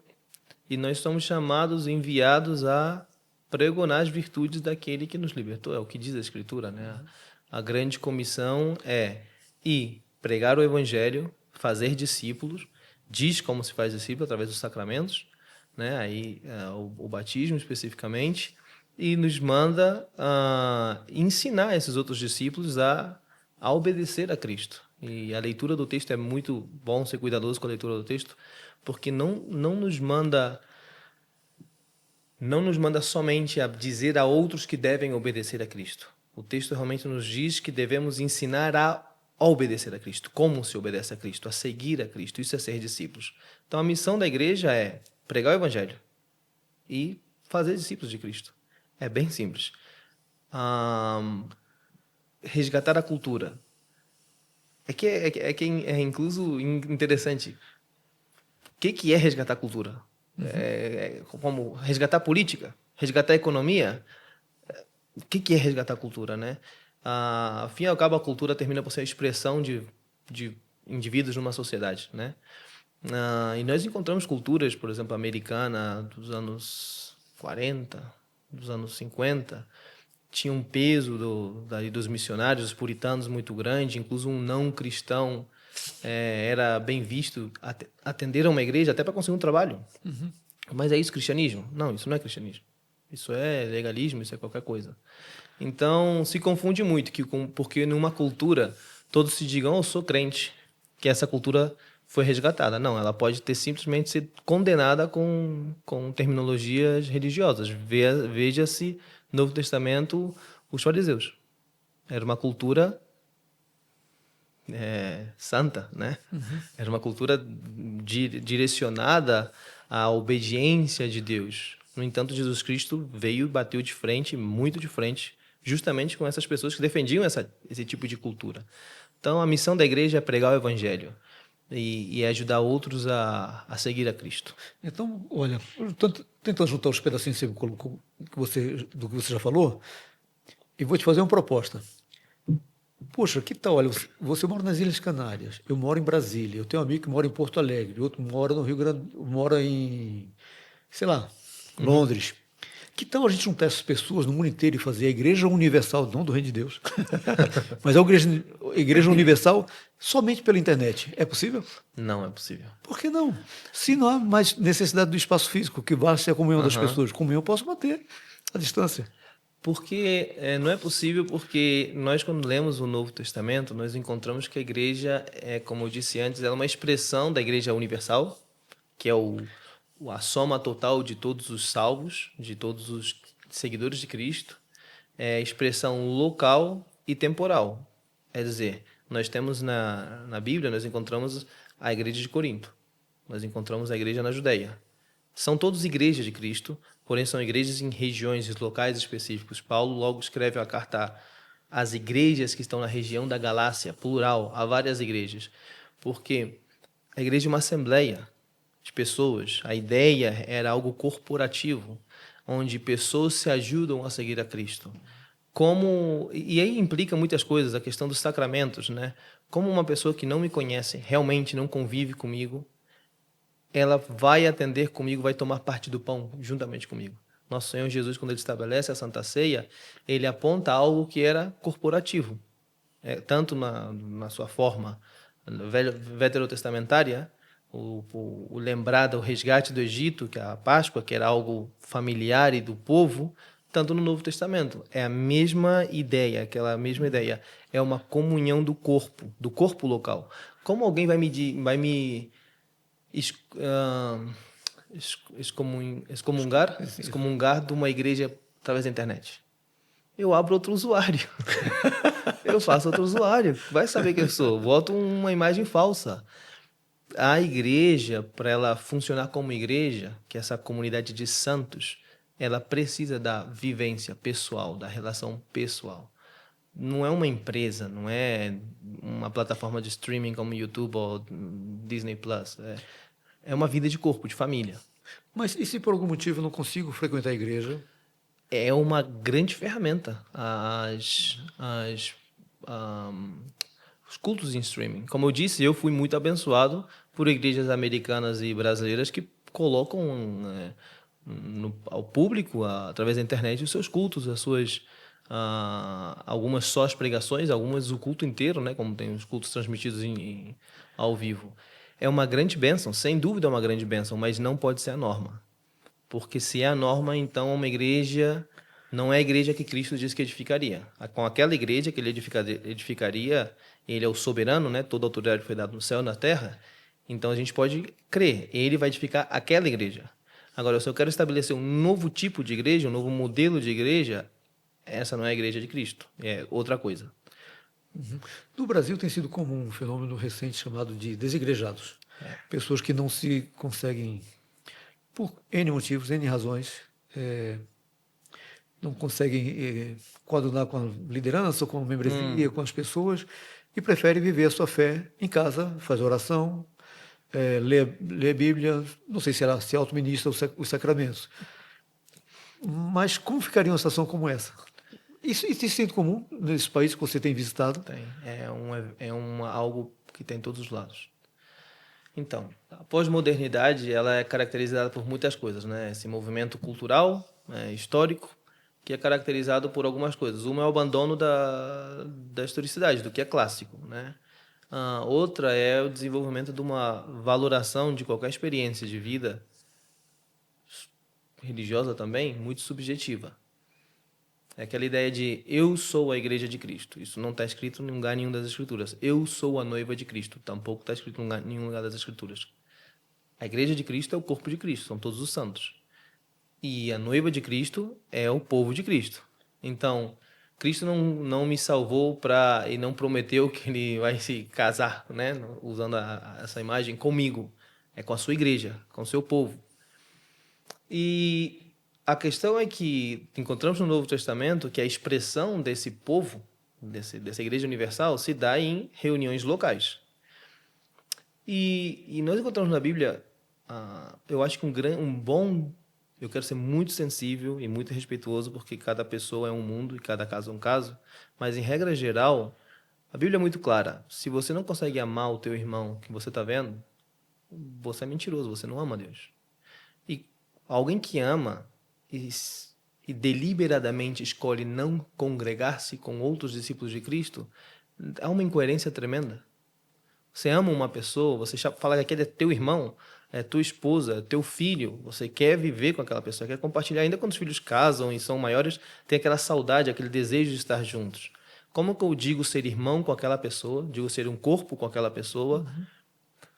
e nós somos chamados, enviados a pregonar as virtudes daquele que nos libertou, é o que diz a Escritura, né? A grande comissão é ir pregar o Evangelho, fazer discípulos, diz como se faz discípulo através dos sacramentos, né? Aí o batismo especificamente, e nos manda ensinar esses outros discípulos a obedecer a Cristo. E a leitura do texto é muito bom ser cuidadoso com a leitura do texto, porque não nos manda somente a dizer a outros que devem obedecer a Cristo. O texto realmente nos diz que devemos ensinar a obedecer a Cristo. Como se obedece a Cristo? A seguir a Cristo. Isso é ser discípulos. Então a missão da igreja é pregar o Evangelho e fazer discípulos de Cristo. É bem simples. Resgatar a cultura. É incluso interessante. O que é resgatar a cultura? Como resgatar a política? Resgatar a economia? O que é resgatar a cultura, né? Ao fim e ao cabo, a cultura termina por ser a expressão de indivíduos numa sociedade, né? E nós encontramos culturas, por exemplo, americana dos anos 40, dos anos 50, tinha um peso dos missionários, dos puritanos muito grande, incluso um não cristão era bem visto, atender a uma igreja até para conseguir um trabalho. Uhum. Mas é isso cristianismo? Não, isso não é cristianismo. Isso é legalismo, isso é qualquer coisa. Então, se confunde muito, porque numa cultura todos se digam, eu sou crente, que essa cultura foi resgatada. Não, ela pode ter simplesmente sido condenada com terminologias religiosas. Veja-se no Novo Testamento os fariseus. Era uma cultura santa, né? Uhum. Era uma cultura direcionada à obediência de Deus. No entanto, Jesus Cristo veio e bateu de frente, muito de frente, justamente com essas pessoas que defendiam esse tipo de cultura. Então, a missão da igreja é pregar o Evangelho e ajudar outros a seguir a Cristo. Então, olha, tentando juntar os pedacinhos que você do que você já falou, e vou te fazer uma proposta. Poxa, que tal? Olha, você mora nas Ilhas Canárias, eu moro em Brasília, eu tenho um amigo que mora em Porto Alegre, outro mora no Rio Grande, mora em, sei lá, Londres. Que tal a gente juntar essas pessoas no mundo inteiro e fazer a Igreja Universal, não do Reino de Deus, mas a Igreja Universal somente pela internet? É possível? Não é possível. Por que não? Se não há mais necessidade do espaço físico, que vá ser a comunhão das pessoas, comunhão eu posso manter a distância. Porque não é possível, porque nós, quando lemos o Novo Testamento, nós encontramos que a igreja, como eu disse antes, ela é uma expressão da Igreja Universal, que é a soma total de todos os salvos, de todos os seguidores de Cristo, é expressão local e temporal. É dizer, nós temos na Bíblia, nós encontramos a igreja de Corinto, nós encontramos a igreja na Judeia. São todas igrejas de Cristo, porém são igrejas em regiões e locais específicos. Paulo logo escreve a carta às igrejas que estão na região da Galácia, plural, há várias igrejas, porque a igreja é uma assembleia de pessoas. A ideia era algo corporativo, onde pessoas se ajudam a seguir a Cristo. E aí implica muitas coisas, a questão dos sacramentos, né? Como uma pessoa que não me conhece, realmente não convive comigo, ela vai atender comigo, vai tomar parte do pão juntamente comigo. Nosso Senhor Jesus, quando ele estabelece a Santa Ceia, ele aponta algo que era corporativo. Tanto na sua forma veterotestamentária, o lembrar do resgate do Egito, que é a Páscoa, que era algo familiar e do povo, tanto no Novo Testamento. É a mesma ideia, aquela mesma ideia. É uma comunhão do corpo local. Como alguém vai me excomungar de uma igreja através da internet? Eu abro outro usuário. Eu faço outro usuário. Vai saber quem eu sou. Boto uma imagem falsa. A igreja, para ela funcionar como igreja, que é essa comunidade de santos, ela precisa da vivência pessoal, da relação pessoal. Não é uma empresa, não é uma plataforma de streaming como YouTube ou Disney Plus. É uma vida de corpo, de família. Mas e se por algum motivo eu não consigo frequentar a igreja? É uma grande ferramenta os cultos em streaming. Como eu disse, eu fui muito abençoado por igrejas americanas e brasileiras que colocam ao público, através da internet, os seus cultos, as suas algumas só as pregações, algumas o culto inteiro, né, como tem os cultos transmitidos ao vivo. É uma grande bênção, sem dúvida é uma grande bênção, mas não pode ser a norma. Porque se é a norma, então uma igreja não é a igreja que Cristo disse que edificaria. Com aquela igreja que ele edificaria, ele é o soberano, né? Toda a autoridade foi dada no céu e na terra. Então a gente pode crer, ele vai edificar aquela igreja. Agora, se eu quero estabelecer um novo tipo de igreja, um novo modelo de igreja, essa não é a igreja de Cristo, é outra coisa. No Brasil tem sido comum um fenômeno recente chamado de desigrejados. Pessoas que não se conseguem, por N motivos, N razões, não conseguem coadunar com a liderança, com a membresia, com as pessoas, e preferem viver a sua fé em casa, faz oração, lê a Bíblia, não sei se ela se auto-ministra os sacramentos. Mas como ficaria uma situação como essa? Isso tem sido comum nesses países que você tem visitado? Tem. Algo que tem em todos os lados. Então, a pós-modernidade ela é caracterizada por muitas coisas, né? Esse movimento cultural, histórico, que é caracterizado por algumas coisas. Uma é o abandono da historicidade, do que é clássico, né? Outra é o desenvolvimento de uma valoração de qualquer experiência de vida, religiosa também, muito subjetiva. É aquela ideia de eu sou a igreja de Cristo. Isso não está escrito em lugar nenhum das Escrituras. Eu sou a noiva de Cristo. Tampouco está escrito em nenhum lugar das Escrituras. A igreja de Cristo é o corpo de Cristo, são todos os santos. E a noiva de Cristo é o povo de Cristo. Então, Cristo não me salvou e não prometeu que ele vai se casar, né? Usando essa imagem, comigo. É com a sua igreja, com o seu povo. E a questão é que encontramos no Novo Testamento que a expressão desse povo, dessa igreja universal, se dá em reuniões locais. E nós encontramos na Bíblia, eu acho que eu quero ser muito sensível e muito respeituoso, porque cada pessoa é um mundo e cada caso é um caso, mas em regra geral, a Bíblia é muito clara. Se você não consegue amar o teu irmão que você está vendo, você é mentiroso, você não ama Deus. E alguém que ama e deliberadamente escolhe não congregar-se com outros discípulos de Cristo, há uma incoerência tremenda. Você ama uma pessoa, você fala que aquele é teu irmão, é tua esposa, é teu filho, você quer viver com aquela pessoa, quer compartilhar. Ainda quando os filhos casam e são maiores, tem aquela saudade, aquele desejo de estar juntos. Como que eu digo ser irmão com aquela pessoa, digo ser um corpo com aquela pessoa,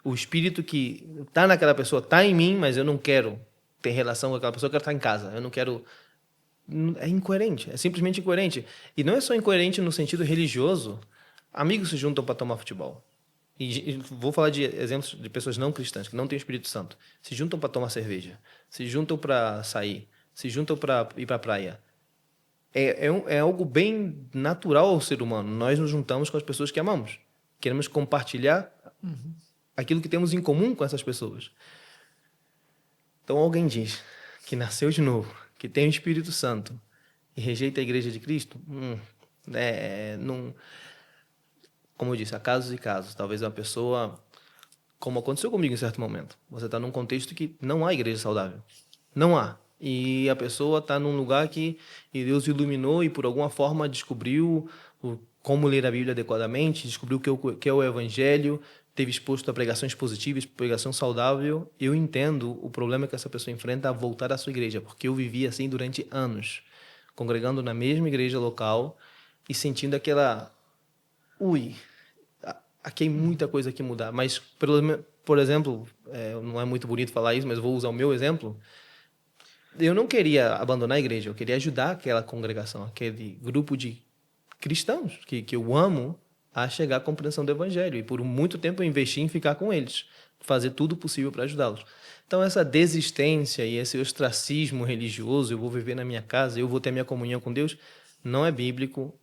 o espírito que está naquela pessoa está em mim, mas eu não quero ter relação com aquela pessoa, eu quero estar em casa, eu não quero... É incoerente, é simplesmente incoerente. E não é só incoerente no sentido religioso. Amigos se juntam para tomar futebol. E vou falar de exemplos de pessoas não cristãs, que não têm o Espírito Santo. Se juntam para tomar cerveja, se juntam para sair, se juntam para ir para a praia. É algo bem natural ao ser humano. Nós nos juntamos com as pessoas que amamos. Queremos compartilhar aquilo que temos em comum com essas pessoas. Então alguém diz que nasceu de novo, que tem o Espírito Santo e rejeita a igreja de Cristo, não... Como eu disse, há casos e casos. Talvez uma pessoa, como aconteceu comigo em certo momento, você está num contexto que não há igreja saudável. Não há. E a pessoa está num lugar que Deus iluminou e por alguma forma descobriu como ler a Bíblia adequadamente, descobriu o que é o Evangelho, teve exposto a pregações positivas, pregação saudável. Eu entendo o problema que essa pessoa enfrenta a voltar à sua igreja, porque eu vivi assim durante anos, congregando na mesma igreja local e sentindo aquela... Ui, aqui tem muita coisa que mudar. Mas, por exemplo, não é muito bonito falar isso, mas vou usar o meu exemplo. Eu não queria abandonar a igreja, eu queria ajudar aquela congregação, aquele grupo de cristãos que eu amo a chegar à compreensão do evangelho. E por muito tempo eu investi em ficar com eles, fazer tudo possível para ajudá-los. Então essa desistência e esse ostracismo religioso, eu vou viver na minha casa, eu vou ter minha comunhão com Deus, não é bíblico,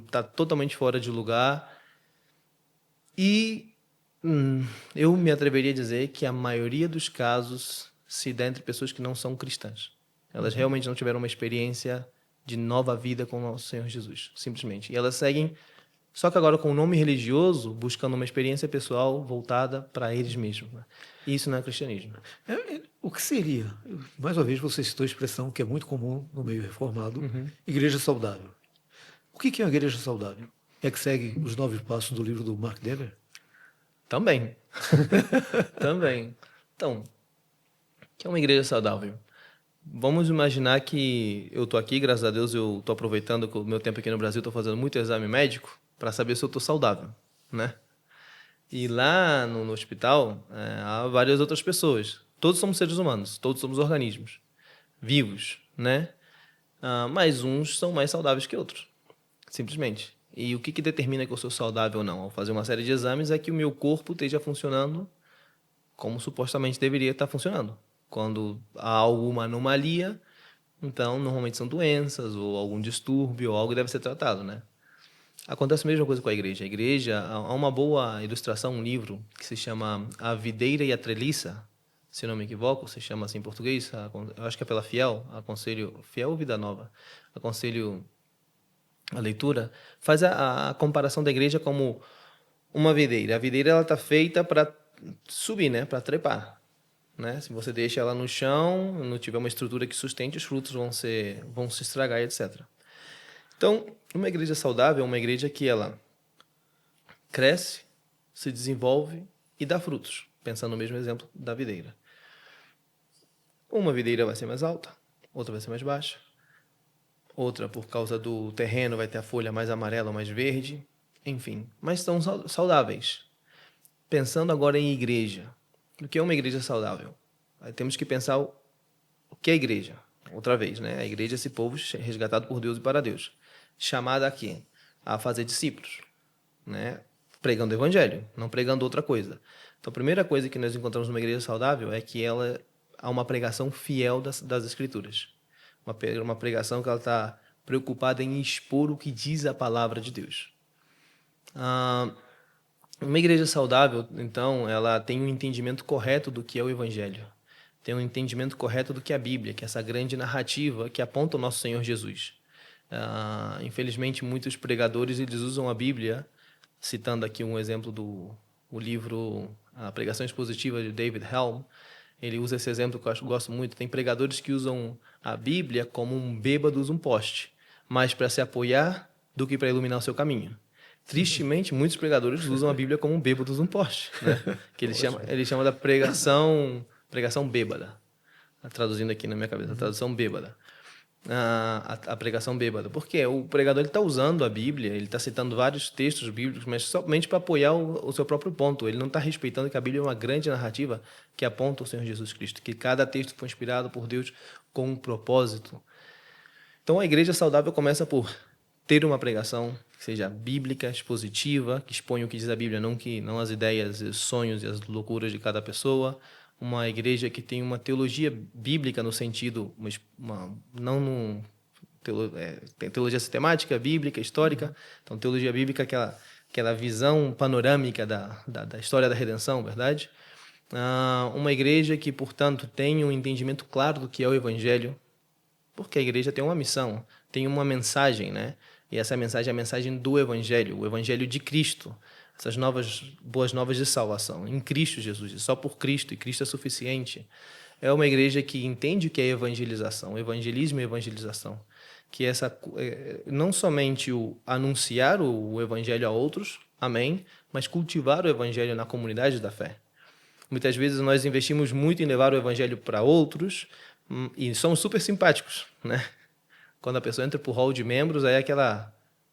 está totalmente fora de lugar. E eu me atreveria a dizer que a maioria dos casos se dá entre pessoas que não são cristãs. Elas realmente não tiveram uma experiência de nova vida com o nosso Senhor Jesus, simplesmente. E elas seguem, só que agora com o nome religioso, buscando uma experiência pessoal voltada para eles mesmos. Né? E isso não é cristianismo. O que seria? Mais uma vez você citou a expressão que é muito comum no meio reformado, igreja saudável. O que é uma igreja saudável? É que segue os 9 passos do livro do Mark Dever? Também. Também. Então, o que é uma igreja saudável? Vamos imaginar que eu estou aqui, graças a Deus, eu estou aproveitando que o meu tempo aqui no Brasil, estou fazendo muito exame médico para saber se eu estou saudável, né? E lá no hospital, há várias outras pessoas. Todos somos seres humanos, todos somos organismos vivos, né? Mas uns são mais saudáveis que outros, simplesmente. E o que determina que eu sou saudável ou não? Ao fazer uma série de exames é que o meu corpo esteja funcionando como supostamente deveria estar funcionando. Quando há alguma anomalia, então normalmente são doenças ou algum distúrbio ou algo que deve ser tratado, né? Acontece a mesma coisa com a igreja. A igreja, há uma boa ilustração, um livro que se chama A Videira e a Treliça, se não me equivoco, se chama assim em português, eu acho que é pela Fiel, aconselho, Fiel ou Vida Nova, aconselho a leitura, faz a comparação da igreja como uma videira. A videira ela está feita para subir, né, para trepar. Né? Se você deixa ela no chão, não tiver uma estrutura que sustente, os frutos vão se estragar, etc. Então, uma igreja saudável é uma igreja que ela cresce, se desenvolve e dá frutos, pensando no mesmo exemplo da videira. Uma videira vai ser mais alta, outra vai ser mais baixa, outra, por causa do terreno, vai ter a folha mais amarela ou mais verde, enfim, mas são saudáveis. Pensando agora em igreja, o que é uma igreja saudável? Aí temos que pensar o que é a igreja. Outra vez, né? A igreja é esse povo resgatado por Deus e para Deus. Chamada aqui a fazer discípulos, né? Pregando o evangelho, não pregando outra coisa. Então, a primeira coisa que nós encontramos numa igreja saudável é que ela há uma pregação fiel das Escrituras. Uma pregação que ela está preocupada em expor o que diz a palavra de Deus. Uma igreja saudável, então, ela tem um entendimento correto do que é o Evangelho. Tem um entendimento correto do que é a Bíblia, que é essa grande narrativa que aponta o nosso Senhor Jesus. Infelizmente, muitos pregadores eles usam a Bíblia, citando aqui um exemplo do livro A Pregação Expositiva de David Helm. Ele usa esse exemplo que eu gosto muito. Tem pregadores que usam a Bíblia como um bêbado usa um poste, mais para se apoiar do que para iluminar o seu caminho. Tristemente, muitos pregadores usam a Bíblia como um bêbado usa um poste, né? Que ele chama da pregação bêbada. Traduzindo aqui na minha cabeça, a tradução bêbada. A pregação bêbada. Porque o pregador está usando a Bíblia, ele está citando vários textos bíblicos, mas somente para apoiar o seu próprio ponto. Ele não está respeitando que a Bíblia é uma grande narrativa que aponta o Senhor Jesus Cristo, que cada texto foi inspirado por Deus com um propósito. Então, a igreja saudável começa por ter uma pregação que seja bíblica, expositiva, que exponha o que diz a Bíblia, não as ideias, os sonhos e as loucuras de cada pessoa. Uma igreja que tem uma teologia bíblica no sentido, tem teologia sistemática, bíblica, histórica. Então, teologia bíblica é aquela visão panorâmica da história da redenção, verdade? Uma igreja que, portanto, tem um entendimento claro do que é o Evangelho, porque a igreja tem uma missão, tem uma mensagem, né? E essa mensagem é a mensagem do Evangelho, o Evangelho de Cristo. Essas boas novas de salvação, em Cristo Jesus, só por Cristo, e Cristo é suficiente. é uma igreja que entende o que é evangelização, evangelismo e evangelização. Que não somente o anunciar o evangelho a outros, amém, mas cultivar o evangelho na comunidade da fé. Muitas vezes nós investimos muito em levar o evangelho para outros e somos super simpáticos, né? Quando a pessoa entra para o hall de membros, aí é aquela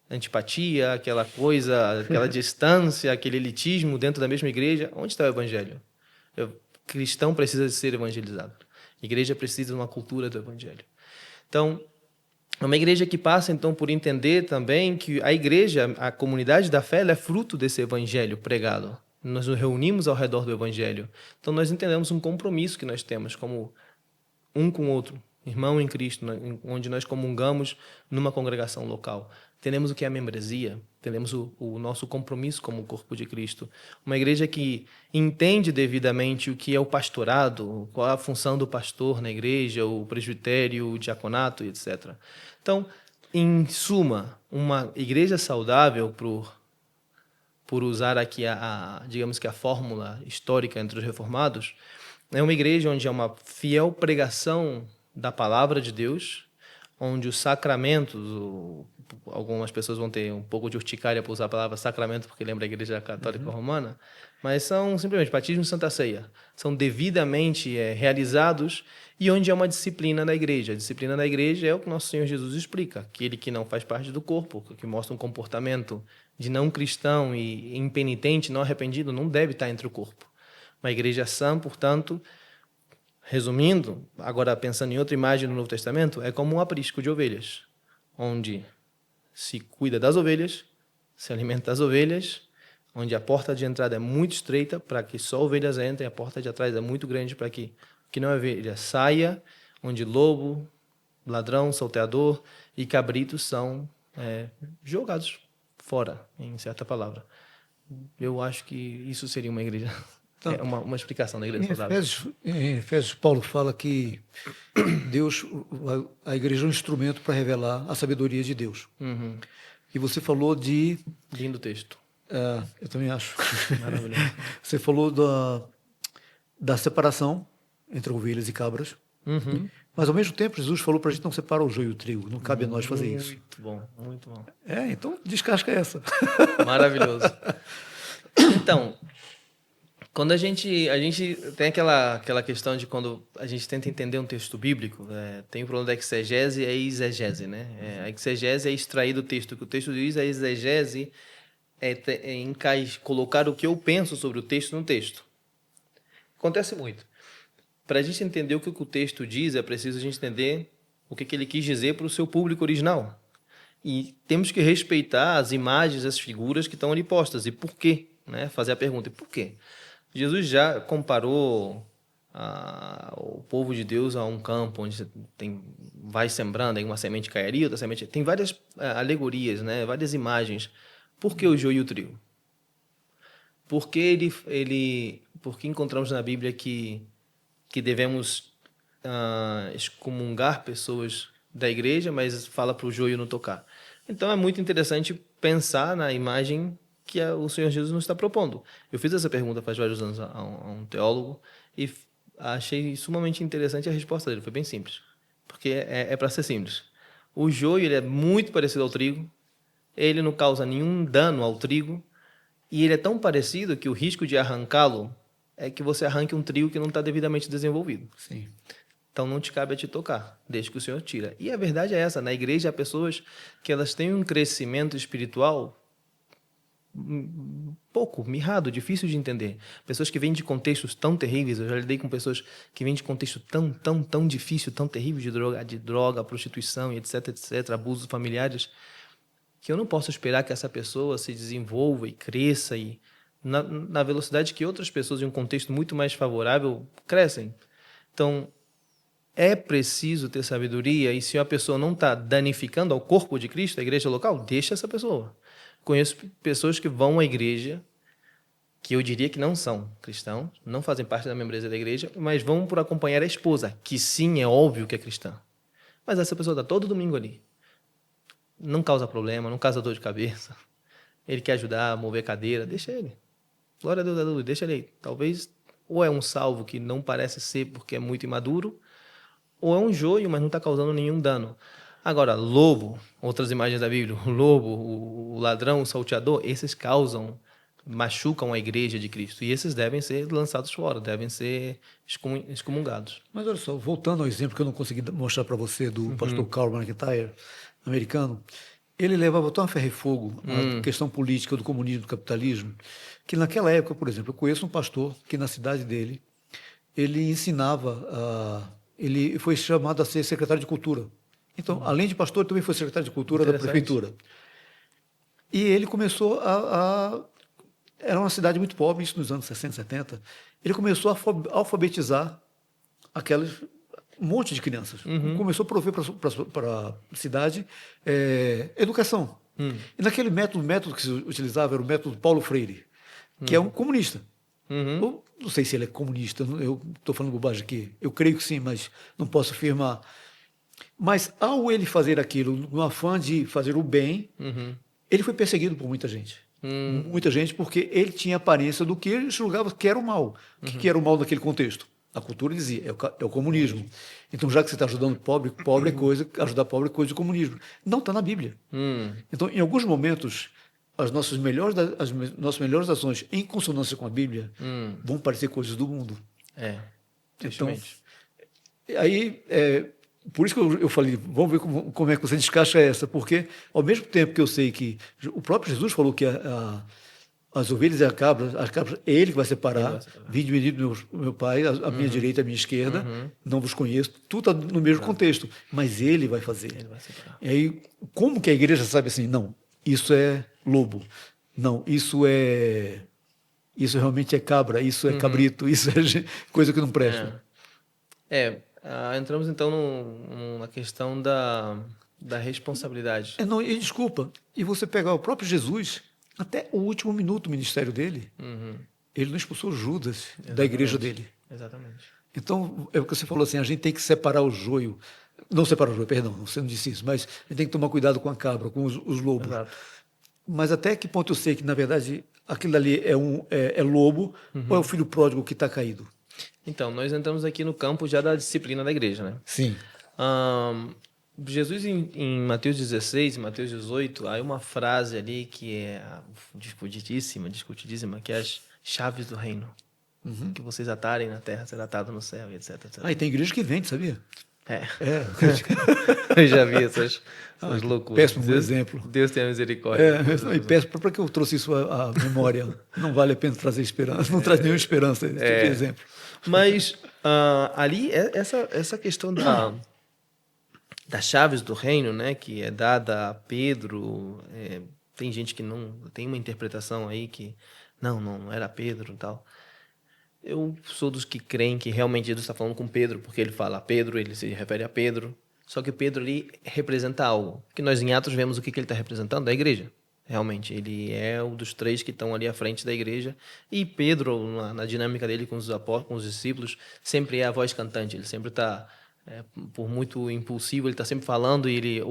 antipatia, aquela coisa, aquela distância, aquele elitismo dentro da mesma igreja. Onde está o evangelho? O cristão precisa de ser evangelizado. A igreja precisa de uma cultura do evangelho. Então, é uma igreja que passa, então, por entender também que a igreja, a comunidade da fé, ela é fruto desse evangelho pregado. Nós nos reunimos ao redor do evangelho. Então, nós entendemos um compromisso que nós temos como um com o outro, irmão em Cristo, onde nós comungamos numa congregação local. Entendemos o que é a membresia, entendemos o nosso compromisso como corpo de Cristo. Uma igreja que entende devidamente o que é o pastorado, qual é a função do pastor na igreja, o presbitério, o diaconato, etc. Então, em suma, uma igreja saudável, por usar aqui digamos que a fórmula histórica entre os reformados, é uma igreja onde há uma fiel pregação da palavra de Deus, onde os sacramentos, algumas pessoas vão ter um pouco de urticária por usar a palavra sacramento, porque lembra a igreja católica romana, mas são simplesmente batismo e santa ceia. São devidamente realizados e onde há uma disciplina da igreja. A disciplina da igreja é o que nosso Senhor Jesus explica. Aquele que não faz parte do corpo, que mostra um comportamento de não cristão e impenitente, não arrependido, não deve estar entre o corpo. Uma igreja sã, portanto, resumindo, agora pensando em outra imagem do Novo Testamento, é como um aprisco de ovelhas, onde se cuida das ovelhas, se alimenta das ovelhas, onde a porta de entrada é muito estreita para que só ovelhas entrem, a porta de atrás é muito grande para que não é ovelha saia, onde lobo, ladrão, salteador e cabritos são jogados fora, em certa palavra. Eu acho que isso seria uma igreja, uma explicação da igreja saudável. Em Efésios, Paulo fala que Deus, a igreja é um instrumento para revelar a sabedoria de Deus. Uhum. E você falou de... Lindo texto. Eu também acho. Maravilhoso. Você falou da separação entre ovelhas e cabras. Uhum. Mas, ao mesmo tempo, Jesus falou para a gente não separar o joio e o trigo. Não cabe a nós fazer isso. Muito bom, muito bom. Então descasca essa. Maravilhoso. Então, quando a gente tem aquela questão de quando a gente tenta entender um texto bíblico, tem o problema da exegese e a exegese, né? A exegese é extrair do texto o que o texto diz, a exegese colocar o que eu penso sobre o texto no texto. Acontece muito. Para a gente entender o que o texto diz, é preciso a gente entender o que ele quis dizer para o seu público original. E temos que respeitar as imagens, as figuras que estão ali postas. E por quê? Né? Fazer a pergunta, e por quê? Jesus já comparou o povo de Deus a um campo onde vai sembrando, aí uma semente cairia, outra semente... Tem várias alegorias, né? Várias imagens. Por que o joio e o trigo? Por que encontramos na Bíblia que devemos excomungar pessoas da igreja, mas fala para o joio não tocar? Então é muito interessante pensar na imagem que o Senhor Jesus nos está propondo. Eu fiz essa pergunta faz vários anos a um teólogo e achei sumamente interessante a resposta dele. Foi bem simples, porque é para ser simples. O joio ele é muito parecido ao trigo, ele não causa nenhum dano ao trigo e ele é tão parecido que o risco de arrancá-lo é que você arranque um trigo que não está devidamente desenvolvido. Sim. Então não te cabe a te tocar, desde que o Senhor tira. E a verdade é essa, na igreja há pessoas que elas têm um crescimento espiritual pouco, mirrado, difícil de entender. Pessoas que vêm de contextos tão terríveis, eu já lidei com pessoas que vêm de contexto tão difícil, tão terrível de droga, prostituição, etc, abusos familiares, que eu não posso esperar que essa pessoa se desenvolva e cresça na velocidade que outras pessoas em um contexto muito mais favorável crescem. Então, é preciso ter sabedoria e se a pessoa não está danificando ao corpo de Cristo, a igreja local, deixa essa pessoa. Conheço pessoas que vão à igreja, que eu diria que não são cristãos, não fazem parte da membresia da igreja, mas vão por acompanhar a esposa, que sim, é óbvio que é cristã. Mas essa pessoa está todo domingo ali. Não causa problema, não causa dor de cabeça. Ele quer ajudar a mover a cadeira, deixa ele. Glória a Deus, aleluia, deixa ele aí. Talvez ou é um salvo que não parece ser porque é muito imaduro, ou é um joio, mas não está causando nenhum dano. Agora, lobo, outras imagens da Bíblia, o lobo, o ladrão, o salteador, esses machucam a igreja de Cristo. E esses devem ser lançados fora, devem ser excomungados. Mas olha só, voltando ao exemplo que eu não consegui mostrar para você do pastor Karl McIntyre, americano, ele levava tão a ferro e fogo a questão política do comunismo, do capitalismo, que naquela época, por exemplo, eu conheço um pastor que na cidade dele, ele ensinava, ele foi chamado a ser secretário de cultura. Então, além de pastor, ele também foi secretário de cultura da prefeitura. E ele começou era uma cidade muito pobre, isso nos anos 60, 70. Ele começou a alfabetizar um monte de crianças. Começou a prover para a cidade educação. E naquele método que se utilizava era o método Paulo Freire, que é um comunista. Eu não sei se ele é comunista, eu estou falando bobagem aqui. Eu creio que sim, mas não posso afirmar. Mas ao ele fazer aquilo, no afã de fazer o bem, ele foi perseguido por muita gente. Muita gente, porque ele tinha aparência do que ele julgava que era o mal. O que era o mal naquele contexto? A cultura dizia, é o comunismo. Então, já que você está ajudando pobre é coisa, ajudar pobre é coisa de comunismo. Não está na Bíblia. Então, em alguns momentos, as nossas melhores ações em consonância com a Bíblia vão parecer coisas do mundo. Então, aí, por isso que eu falei, vamos ver como é que você descaixa essa, porque ao mesmo tempo que eu sei que o próprio Jesus falou que as ovelhas e as cabras, é ele que vai separar, vinde bendito meu Pai, a minha direita e a minha esquerda, não vos conheço, tudo está no mesmo contexto, mas ele vai fazer. Ele vai separar. E aí, como que a igreja sabe assim, não, isso é lobo, não, isso realmente é cabra, isso é cabrito, isso é coisa que não presta. Entramos então na questão da responsabilidade. Não, e desculpa, e você pegar o próprio Jesus, até o último minuto do ministério dele, ele não expulsou Judas da igreja dele. Exatamente. Então, é o que você falou assim, a gente tem que separar o joio. Não separar o joio, perdão, você não disse isso, mas a gente tem que tomar cuidado com a cabra, com os lobos. Exato. Mas até que ponto eu sei que, na verdade, aquilo ali é lobo ou é o filho pródigo que está caído? Então, nós entramos aqui no campo já da disciplina da igreja, né? Sim. Jesus, em Mateus 16, Mateus 18, há uma frase ali que é discutidíssima, que é as chaves do reino. Que vocês atarem na terra, será atado no céu, etc, etc. E tem igreja que vende, sabia? Eu já vi essas loucuras. Péssimo exemplo. Deus tenha misericórdia. E peço para que eu trouxe isso à memória. Não vale a pena trazer esperança, não traz nenhuma esperança esse tipo de exemplo. Mas ali, essa questão das chaves do reino, né, que é dada a Pedro, tem gente que não tem uma interpretação aí que não era Pedro e tal. Eu sou dos que creem que realmente Jesus está falando com Pedro, porque ele fala Pedro, ele se refere a Pedro. Só que Pedro ali representa algo. Que nós em Atos vemos o que ele está representando? A igreja. Realmente, ele é um dos três que estão ali à frente da igreja. E Pedro, na dinâmica dele com os apóstolos, com os discípulos, sempre é a voz cantante. Ele sempre está, por muito impulsivo, ele está sempre falando e ele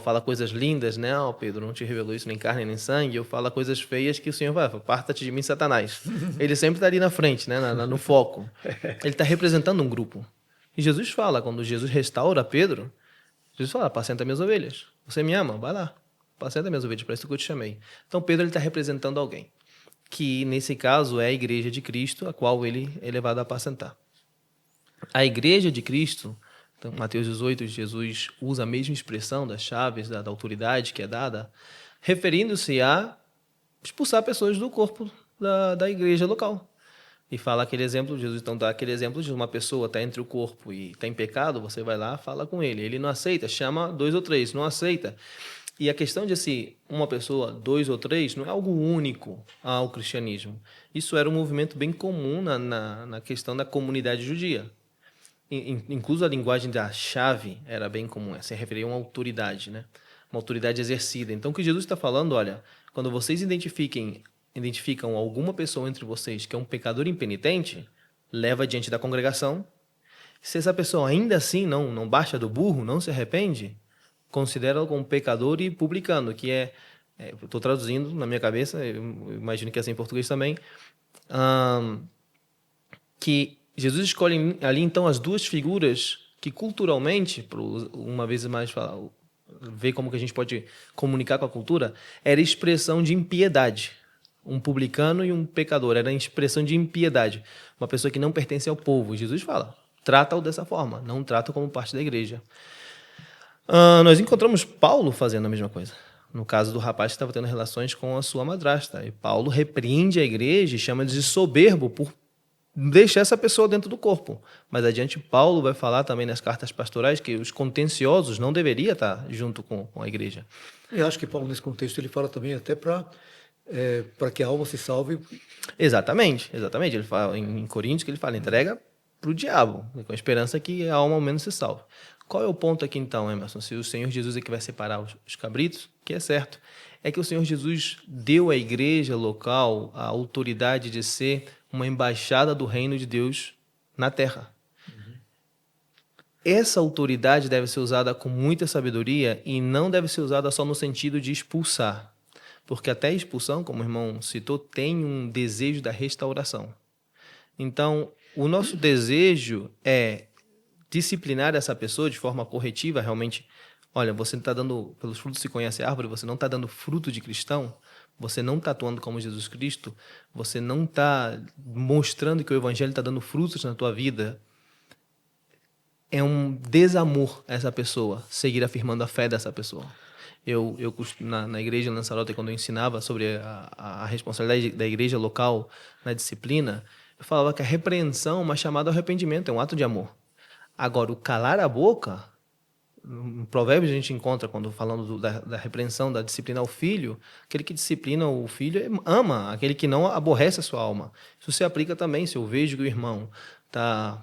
fala coisas lindas, né? Pedro, não te revelou isso nem carne nem sangue. Ou fala coisas feias que o Senhor vai, aparta-te de mim, Satanás. Ele sempre está ali na frente, né? No foco. Ele está representando um grupo. E Jesus fala, quando Jesus restaura Pedro, Jesus fala, apacenta minhas ovelhas. Você me ama? Vai lá. Apacenta minhas ovelhas, para isso que eu te chamei. Então, Pedro está representando alguém, que nesse caso é a igreja de Cristo, a qual ele é levado a apacentar. A igreja de Cristo, então, Mateus 18, Jesus usa a mesma expressão das chaves, da autoridade que é dada, referindo-se a expulsar pessoas do corpo da igreja local. E fala aquele exemplo, Jesus então dá aquele exemplo de uma pessoa está entre o corpo e está em pecado, você vai lá, fala com ele. Ele não aceita, chama 2 ou 3, não aceita. E a questão de se uma pessoa, 2 ou 3, não é algo único ao cristianismo. Isso era um movimento bem comum na questão da comunidade judia. Incluso a linguagem da chave era bem comum, se referia a uma autoridade, né? Uma autoridade exercida. Então, o que Jesus está falando, olha, quando vocês identificam alguma pessoa entre vocês que é um pecador impenitente, leva diante da congregação. Se essa pessoa ainda assim não baixa do burro, não se arrepende, considera-o como pecador e publicano, que estou traduzindo na minha cabeça, eu imagino que é assim em português também, que Jesus escolhe ali, então, as duas figuras que culturalmente, uma vez mais falar, ver como que a gente pode comunicar com a cultura, era expressão de impiedade. Um publicano e um pecador, era expressão de impiedade. Uma pessoa que não pertence ao povo. Jesus fala, trata-o dessa forma, não trata como parte da igreja. Nós encontramos Paulo fazendo a mesma coisa. No caso do rapaz que estava tendo relações com a sua madrasta. E Paulo repreende a igreja e chama de soberbo por deixar essa pessoa dentro do corpo. Mas adiante Paulo vai falar também nas cartas pastorais que os contenciosos não deveriam estar junto com a igreja. Eu acho que Paulo, nesse contexto, ele fala também até para que a alma se salve. Exatamente. Ele fala em Coríntios que ele fala, entrega para o diabo, com a esperança que a alma ao menos se salve. Qual é o ponto aqui então, Emerson? Se o Senhor Jesus é que vai separar os cabritos, que é certo, é que o Senhor Jesus deu à igreja local a autoridade de ser uma embaixada do reino de Deus na terra. Essa autoridade deve ser usada com muita sabedoria e não deve ser usada só no sentido de expulsar. Porque até a expulsão, como o irmão citou, tem um desejo da restauração. Então, o nosso desejo é disciplinar essa pessoa de forma corretiva, realmente. Olha, você está dando, pelos frutos se conhece a árvore, você não está dando fruto de cristão, você não está atuando como Jesus Cristo, você não está mostrando que o evangelho está dando frutos na tua vida. É um desamor a essa pessoa, seguir afirmando a fé dessa pessoa. Na igreja em Lanzarote, quando eu ensinava sobre a responsabilidade da igreja local na disciplina, eu falava que a repreensão é uma chamada ao arrependimento, é um ato de amor. Agora, o calar a boca, no Provérbios a gente encontra, quando falando da repreensão, da disciplina ao filho, aquele que disciplina o filho ama, aquele que não aborrece a sua alma. Isso se aplica também, se eu vejo que o irmão está,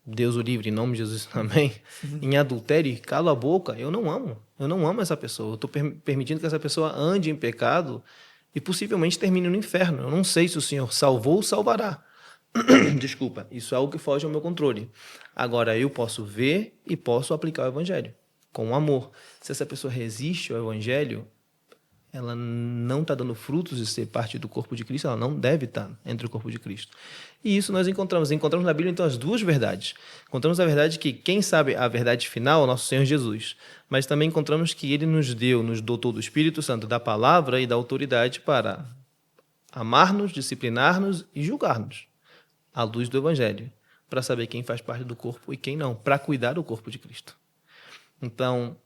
Deus o livre, em nome de Jesus também, em adultério e calo a boca, eu não amo essa pessoa, eu estou permitindo que essa pessoa ande em pecado e possivelmente termine no inferno. Eu não sei se o Senhor salvou ou salvará. Desculpa, isso é algo que foge ao meu controle. Agora, eu posso ver e posso aplicar o evangelho com amor. Se essa pessoa resiste ao evangelho, ela não está dando frutos de ser parte do corpo de Cristo, ela não deve estar entre o corpo de Cristo. E isso nós encontramos na Bíblia, então, as duas verdades. Encontramos a verdade que quem sabe a verdade final é o nosso Senhor Jesus, mas também encontramos que Ele nos dotou do Espírito Santo, da palavra e da autoridade para amar-nos, disciplinar-nos e julgar-nos à luz do evangelho, para saber quem faz parte do corpo e quem não, para cuidar do corpo de Cristo. Então,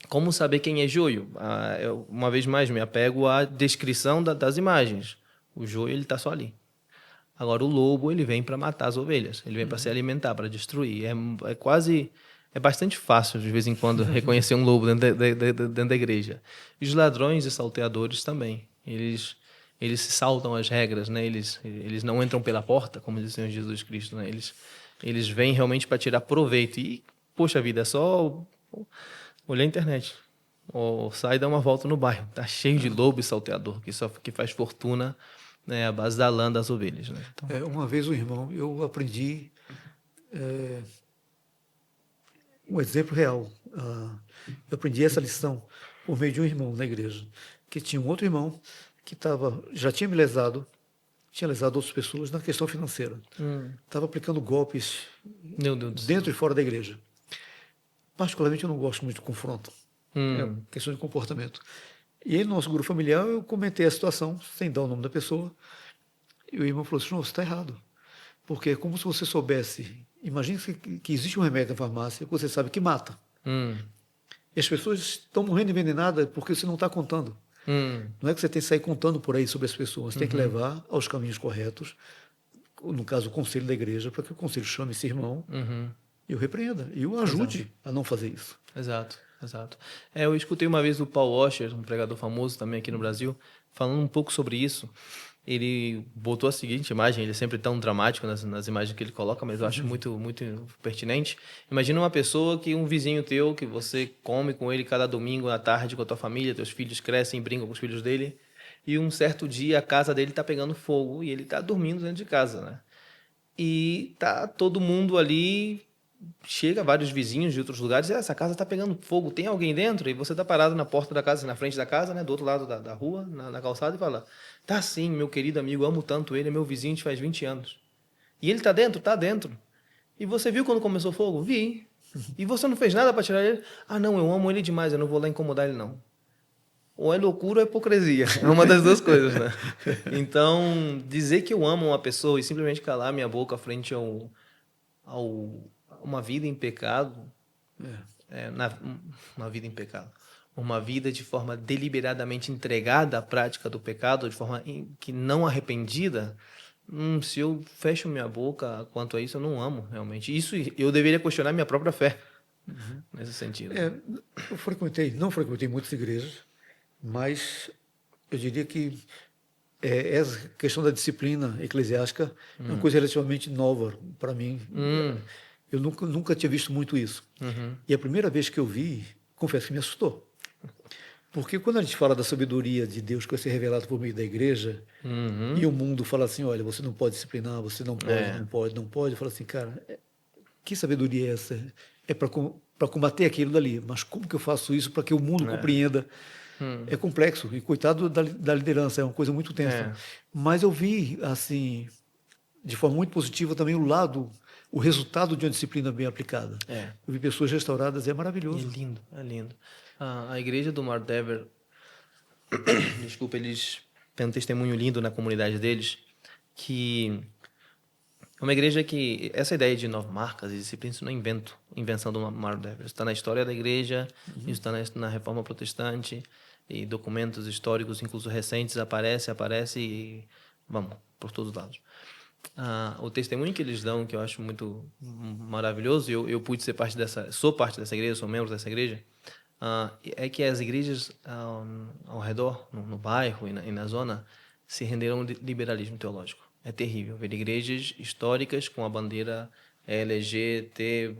como saber quem é joio? Eu, uma vez mais, me apego à descrição das imagens. O joio, ele está só ali. Agora, o lobo, ele vem para matar as ovelhas. Ele vem para se alimentar, para destruir. É bastante fácil, de vez em quando, reconhecer um lobo dentro da igreja. E os ladrões e salteadores também. Eles se saltam as regras, né? Eles não entram pela porta, como diz o Senhor Jesus Cristo, né? Eles vêm realmente para tirar proveito. E, poxa vida, é só olhar a internet. Ou sai e dá uma volta no bairro. Tá cheio de lobo e salteador, que faz fortuna, né, à base da lã das ovelhas. Né? Então... Uma vez um irmão, eu aprendi um exemplo real. Eu aprendi essa lição por meio de um irmão na igreja, que tinha um outro irmão que já tinha tinha lesado outras pessoas na questão financeira. Estava aplicando golpes dentro e fora da igreja. Particularmente, eu não gosto muito de confronto. É uma questão de comportamento. E aí, no nosso grupo familiar, eu comentei a situação, sem dar o nome da pessoa, e o irmão falou assim, não, você está errado. Porque é como se você soubesse, imagine que existe um remédio na farmácia que você sabe que mata. E as pessoas estão morrendo envenenadas porque você não está contando. Não é que você tem que sair contando por aí sobre as pessoas, tem que levar aos caminhos corretos, no caso, o conselho da igreja, para que o conselho chame esse irmão e o repreenda, e o ajude a não fazer isso. Exato. Eu escutei uma vez o Paul Washer, um pregador famoso também aqui no Brasil, falando um pouco sobre isso. Ele botou a seguinte imagem, ele é sempre tão dramático nas imagens que ele coloca, mas eu acho muito, muito pertinente. Imagina uma pessoa um vizinho teu, que você come com ele cada domingo à tarde com a tua família, teus filhos crescem, brincam com os filhos dele, e um certo dia a casa dele está pegando fogo e ele está dormindo dentro de casa, né? E tá todo mundo ali, chega vários vizinhos de outros lugares, e essa casa está pegando fogo, tem alguém dentro? E você está parado na porta da casa, na frente da casa, né, do outro lado da rua, na calçada, e fala, tá sim, meu querido amigo, amo tanto ele, é meu vizinho, faz 20 anos. E ele tá dentro? Tá dentro. E você viu quando começou o fogo? Vi. E você não fez nada para tirar ele? Ah, não, eu amo ele demais, eu não vou lá incomodar ele, não. Ou é loucura ou é hipocrisia. É uma das duas coisas, né? Então, dizer que eu amo uma pessoa e simplesmente calar minha boca frente uma vida em pecado, uma vida em pecado, uma vida de forma deliberadamente entregada à prática do pecado, de forma que não arrependida, se eu fecho minha boca quanto a isso, eu não amo realmente. Isso eu deveria questionar minha própria fé, nesse sentido. Eu não frequentei muitas igrejas, mas eu diria que essa questão da disciplina eclesiástica é uma coisa relativamente nova para mim. Eu nunca tinha visto muito isso. E a primeira vez que eu vi, confesso que me assustou. Porque quando a gente fala da sabedoria de Deus que vai ser revelada por meio da igreja, e o mundo fala assim, olha, você não pode disciplinar, você não pode, não pode. Eu falo assim, cara, que sabedoria é essa? É para combater aquilo dali. Mas como que eu faço isso para que o mundo compreenda? É complexo. E coitado da liderança, é uma coisa muito tensa. Mas eu vi, assim, de forma muito positiva também o resultado de uma disciplina bem aplicada. Eu vi pessoas restauradas, é maravilhoso. É lindo, é lindo. A igreja do Mar Dever, desculpa, eles têm um testemunho lindo na comunidade deles, que é uma igreja que essa ideia de 9 marcas e disciplinas não é invenção do Mar Dever. Está na história da igreja, isso está na Reforma Protestante, e documentos históricos, incluso recentes, aparece e vamos, por todos os lados. O testemunho que eles dão, que eu acho muito maravilhoso, eu pude ser sou parte dessa igreja, sou membro dessa igreja, é que as igrejas ao redor, no bairro e na zona, se renderam ao liberalismo teológico. É terrível ver igrejas históricas com a bandeira LGBT+++.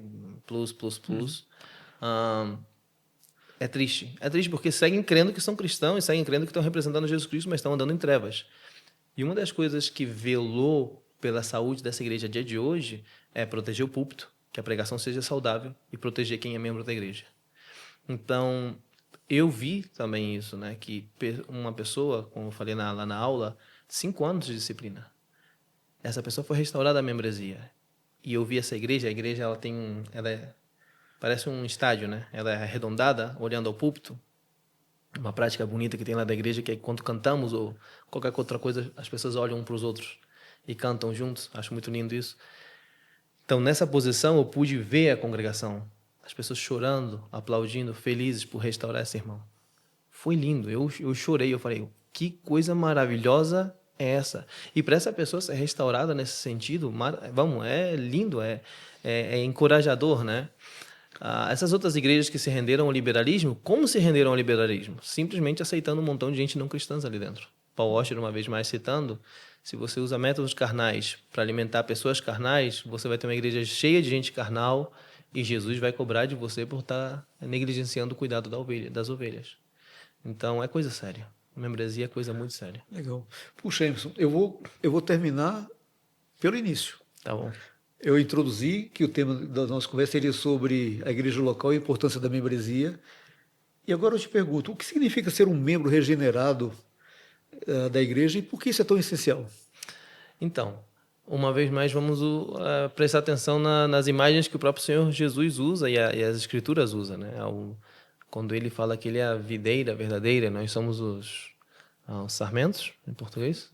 É triste. É triste porque seguem crendo que são cristãos e seguem crendo que estão representando Jesus Cristo, mas estão andando em trevas. E uma das coisas que velou pela saúde dessa igreja a dia de hoje é proteger o púlpito, que a pregação seja saudável e proteger quem é membro da igreja. Então, eu vi também isso, né? Que uma pessoa, como eu falei lá na aula, 5 anos de disciplina. Essa pessoa foi restaurada a membresia. E eu vi essa igreja, a igreja parece um estádio, né? Ela é arredondada, olhando ao púlpito. Uma prática bonita que tem lá da igreja, que é quando cantamos ou qualquer outra coisa, as pessoas olham um para os outros e cantam juntos. Acho muito lindo isso. Então, nessa posição, eu pude ver a congregação, as pessoas chorando, aplaudindo, felizes por restaurar esse irmão. Foi lindo. Eu chorei, eu falei, que coisa maravilhosa é essa? E para essa pessoa ser restaurada nesse sentido, é lindo, é encorajador, né? Essas outras igrejas que se renderam ao liberalismo, como se renderam ao liberalismo? Simplesmente aceitando um montão de gente não cristã ali dentro. Paul Washer, uma vez mais citando, se você usa métodos carnais para alimentar pessoas carnais, você vai ter uma igreja cheia de gente carnal e Jesus vai cobrar de você por estar negligenciando o cuidado das ovelhas. Então, é coisa séria. A membresia é coisa muito séria. Legal. Puxa, Emerson, eu vou terminar pelo início. Tá bom. Eu introduzi que o tema da nossa conversa seria sobre a igreja local e a importância da membresia. E agora eu te pergunto, o que significa ser um membro regenerado da igreja e por que isso é tão essencial? Então, uma vez mais, vamos prestar atenção nas imagens que o próprio Senhor Jesus usa e as Escrituras usam, né? Quando ele fala que ele é a videira verdadeira, nós somos os sarmentos, em português.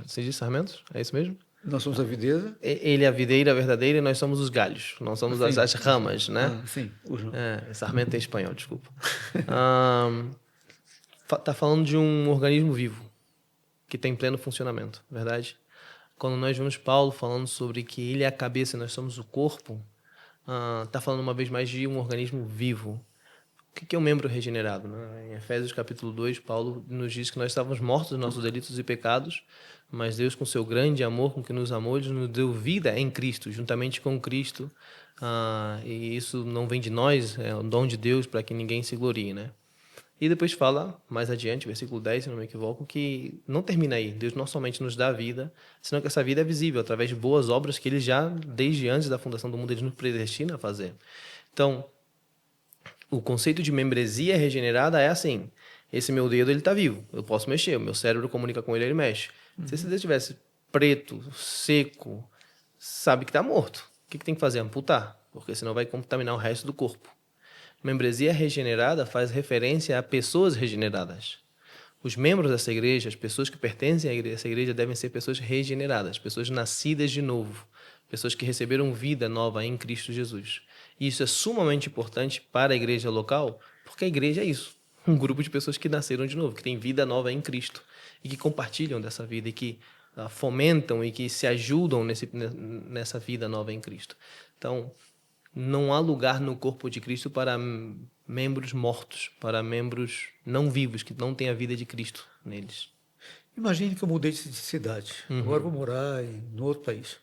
Você diz sarmentos? É isso mesmo? Nós somos a videira. Ele é a videira verdadeira e nós somos os galhos. Nós somos as ramas, né? Sim. Sarmento em espanhol, desculpa. Tá falando de um organismo vivo que tem pleno funcionamento, verdade? Quando nós vemos Paulo falando sobre que ele é a cabeça e nós somos o corpo, tá falando uma vez mais de um organismo vivo. O que é um membro regenerado? Né? Em Efésios capítulo 2, Paulo nos diz que nós estávamos mortos nos nossos delitos e pecados, mas Deus, com seu grande amor, com que nos amou, Ele nos deu vida em Cristo, juntamente com Cristo. E isso não vem de nós, é um dom de Deus para que ninguém se glorie, né? E depois fala, mais adiante, versículo 10, se não me equivoco, que não termina aí. Deus não somente nos dá a vida, senão que essa vida é visível através de boas obras que Ele já, desde antes da fundação do mundo, Ele nos predestina a fazer. Então, o conceito de membresia regenerada é assim: esse meu dedo ele está vivo, eu posso mexer, o meu cérebro comunica com ele, ele mexe. Se esse dedo estivesse preto, seco, sabe que está morto. O que tem que fazer? Amputar, porque senão vai contaminar o resto do corpo. Membresia regenerada faz referência a pessoas regeneradas. Os membros dessa igreja, as pessoas que pertencem a essa igreja devem ser pessoas regeneradas, pessoas nascidas de novo, pessoas que receberam vida nova em Cristo Jesus. E isso é sumamente importante para a igreja local, porque a igreja é isso, um grupo de pessoas que nasceram de novo, que têm vida nova em Cristo e que compartilham dessa vida e que fomentam e que se ajudam nessa vida nova em Cristo. Então, não há lugar no corpo de Cristo para membros mortos, para membros não vivos, que não têm a vida de Cristo neles. Imagine que eu mudei de cidade. Agora vou morar em outro país.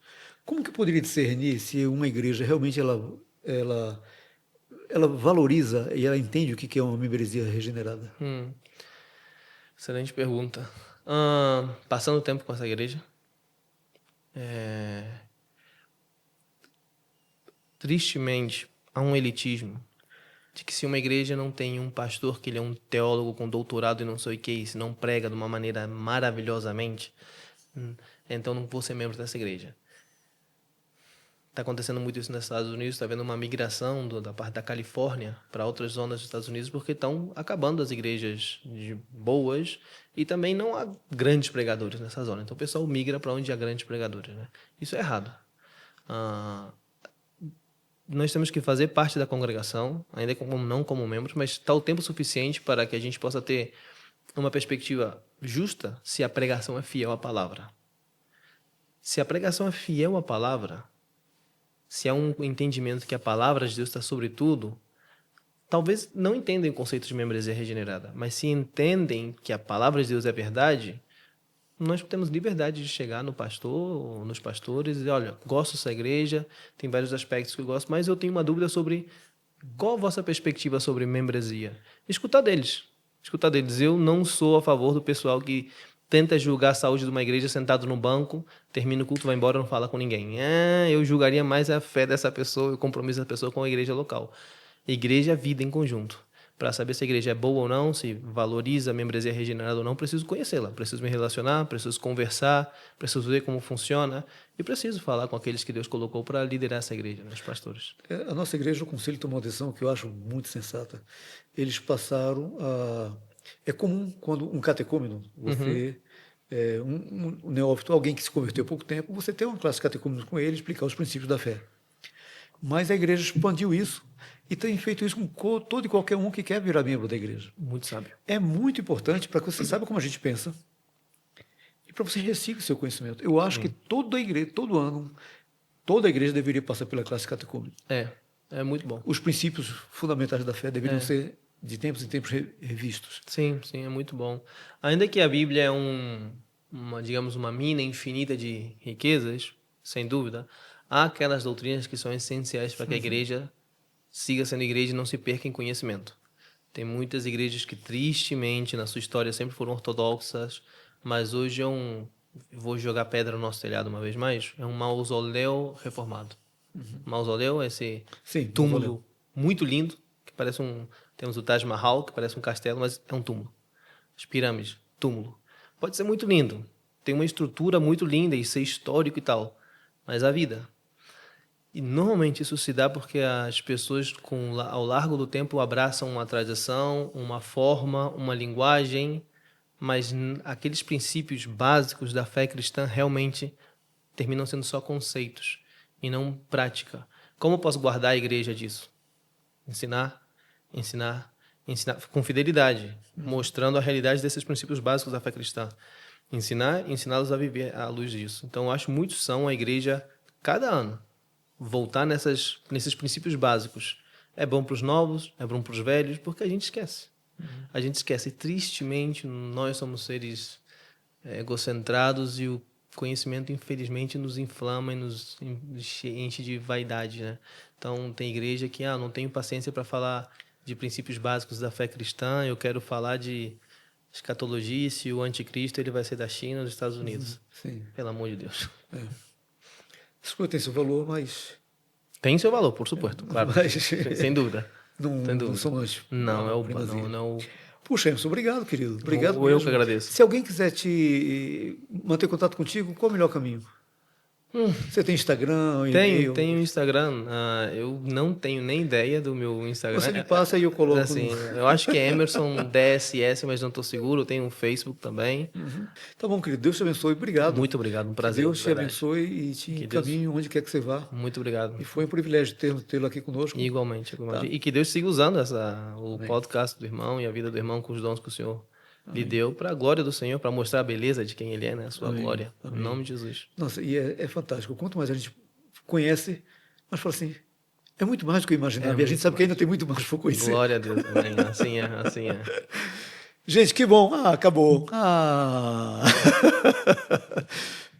Como que eu poderia discernir se uma igreja realmente ela valoriza e ela entende o que é uma membresia regenerada? Excelente pergunta. Passando tempo com essa igreja, tristemente, há um elitismo de que se uma igreja não tem um pastor que ele é um teólogo com doutorado e não sei o que, e se não prega de uma maneira maravilhosamente, então não vou ser membro dessa igreja. Está acontecendo muito isso nos Estados Unidos, está havendo uma migração da parte da Califórnia para outras zonas dos Estados Unidos porque estão acabando as igrejas boas e também não há grandes pregadores nessa zona. Então o pessoal migra para onde há grandes pregadores, né? Isso é errado. Nós temos que fazer parte da congregação, ainda não como membros, mas está o tempo suficiente para que a gente possa ter uma perspectiva justa se a pregação é fiel à palavra. Se a pregação é fiel à palavra, se há um entendimento que a palavra de Deus está sobre tudo, talvez não entendem o conceito de membresia regenerada, mas se entendem que a palavra de Deus é verdade, nós temos liberdade de chegar no pastor, nos pastores e dizer, olha, gosto dessa igreja, tem vários aspectos que eu gosto, mas eu tenho uma dúvida sobre qual a vossa perspectiva sobre membresia. Escutar deles. Eu não sou a favor do pessoal que tenta julgar a saúde de uma igreja sentado no banco, termina o culto, vai embora, não fala com ninguém. Eu julgaria mais a fé dessa pessoa e o compromisso da pessoa com a igreja local. Igreja é vida em conjunto. Para saber se a igreja é boa ou não, se valoriza a membresia regenerada ou não, preciso conhecê-la, preciso me relacionar, preciso conversar, preciso ver como funciona e preciso falar com aqueles que Deus colocou para liderar essa igreja, né, os pastores. A nossa igreja, o conselho tomou uma decisão que eu acho muito sensata. Eles passaram a... É comum quando um catecúmeno, você... um neófito, alguém que se converteu há pouco tempo, você tem uma classe de catecúmenos com ele, explicar os princípios da fé. Mas a igreja expandiu isso e tem feito isso com todo e qualquer um que quer virar membro da igreja. Muito sábio. É muito importante para que você saiba como a gente pensa e para você reciclar o seu conhecimento. Eu acho que toda igreja, todo ano, toda igreja deveria passar pela classe catecúmena. É muito bom. Os princípios fundamentais da fé deveriam ser de tempos em tempos revistos. Sim, é muito bom. Ainda que a Bíblia é uma mina infinita de riquezas, sem dúvida, há aquelas doutrinas que são essenciais para que a igreja siga sendo igreja e não se perca em conhecimento. Tem muitas igrejas que, tristemente, na sua história sempre foram ortodoxas, mas hoje vou jogar pedra no nosso telhado uma vez mais, é um mausoléu reformado. Mausoléu é esse túmulo muito lindo, que parece temos o Taj Mahal, que parece um castelo, mas é um túmulo. As pirâmides, túmulo. Pode ser muito lindo, tem uma estrutura muito linda e ser histórico e tal, mas a vida. E normalmente isso se dá porque as pessoas, ao largo do tempo, abraçam uma tradição, uma forma, uma linguagem, mas aqueles princípios básicos da fé cristã realmente terminam sendo só conceitos e não prática. Como eu posso guardar a igreja disso? Ensinar com fidelidade, mostrando a realidade desses princípios básicos da fé cristã. Ensiná-los a viver à luz disso. Então, eu acho muito são a igreja, cada ano, voltar nesses princípios básicos. É bom para os novos, é bom para os velhos, porque a gente esquece. A gente esquece. E, tristemente, nós somos seres egocentrados e o conhecimento, infelizmente, nos inflama e nos enche de vaidade, né? Então, tem igreja que não tenho paciência para falar de princípios básicos da fé cristã, eu quero falar de escatologia, se o anticristo ele vai ser da China ou dos Estados Unidos. Sim. Pelo amor de Deus. Isso tem seu valor, mas... Tem seu valor, por supuesto, claro. Mas... Sem dúvida. Não são nós. Não. Puxa, Emerson, obrigado, querido. Obrigado eu que agradeço. Se alguém quiser te manter contato contigo, qual é o melhor caminho? Você tem Instagram, e-mail? Tenho Instagram. Eu não tenho nem ideia do meu Instagram. Você me passa e eu coloco. Assim, eu acho que é Emerson DSS, mas não estou seguro. Eu tenho um Facebook também. Tá bom, querido. Deus te abençoe. Obrigado. Muito obrigado, um prazer. Deus te verdade. abençoe e te encaminhe onde quer que você vá. Muito obrigado. E foi um privilégio tê-lo aqui conosco. Igualmente. Tá. E que Deus siga usando o podcast do irmão e a vida do irmão com os dons que o Senhor lhe deu para a glória do Senhor, para mostrar a beleza de quem Ele é, né? A sua glória. Em nome de Jesus. Nossa, e é fantástico. Quanto mais a gente conhece, mas fala assim, é muito mais do que eu imaginava. E a gente sabe que ainda tem muito mais por conhecer. Glória a Deus. Amém. Assim é. Gente, que bom. Acabou.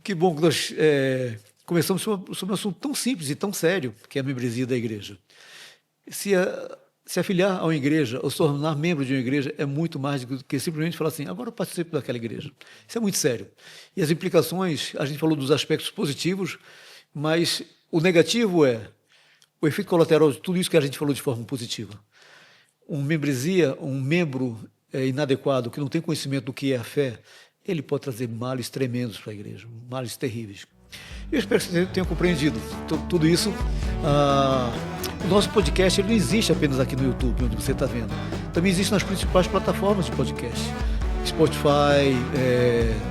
Que bom que nós começamos sobre um assunto tão simples e tão sério, que é a membresia da igreja. Se afiliar a uma igreja ou se tornar membro de uma igreja é muito mais do que simplesmente falar assim, agora eu participo daquela igreja. Isso é muito sério. E as implicações, a gente falou dos aspectos positivos, mas o negativo é o efeito colateral de tudo isso que a gente falou de forma positiva. Um membro inadequado, que não tem conhecimento do que é a fé, ele pode trazer males tremendos para a igreja, males terríveis. Eu espero que você tenha compreendido tudo isso. O nosso podcast ele não existe apenas aqui no YouTube, onde você está vendo. Também existe nas principais plataformas de podcast. Spotify,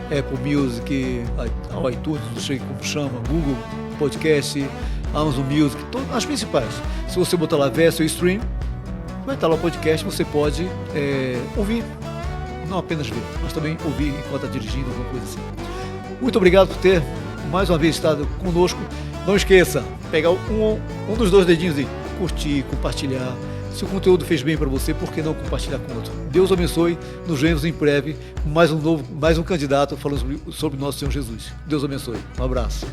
Apple Music, iTunes, não sei como chama, Google Podcast, Amazon Music, todas as principais. Se você botar lá Vessel Stream, vai estar lá o podcast, você pode ouvir, não apenas ver, mas também ouvir enquanto está dirigindo, alguma coisa assim. Muito obrigado por ter mais uma vez estado conosco. Não esqueça, pegar um dos dois dedinhos e curtir, compartilhar. Se o conteúdo fez bem para você, por que não compartilhar com outro? Deus abençoe. Nos vemos em breve com mais um candidato falando sobre nosso Senhor Jesus. Deus abençoe. Um abraço.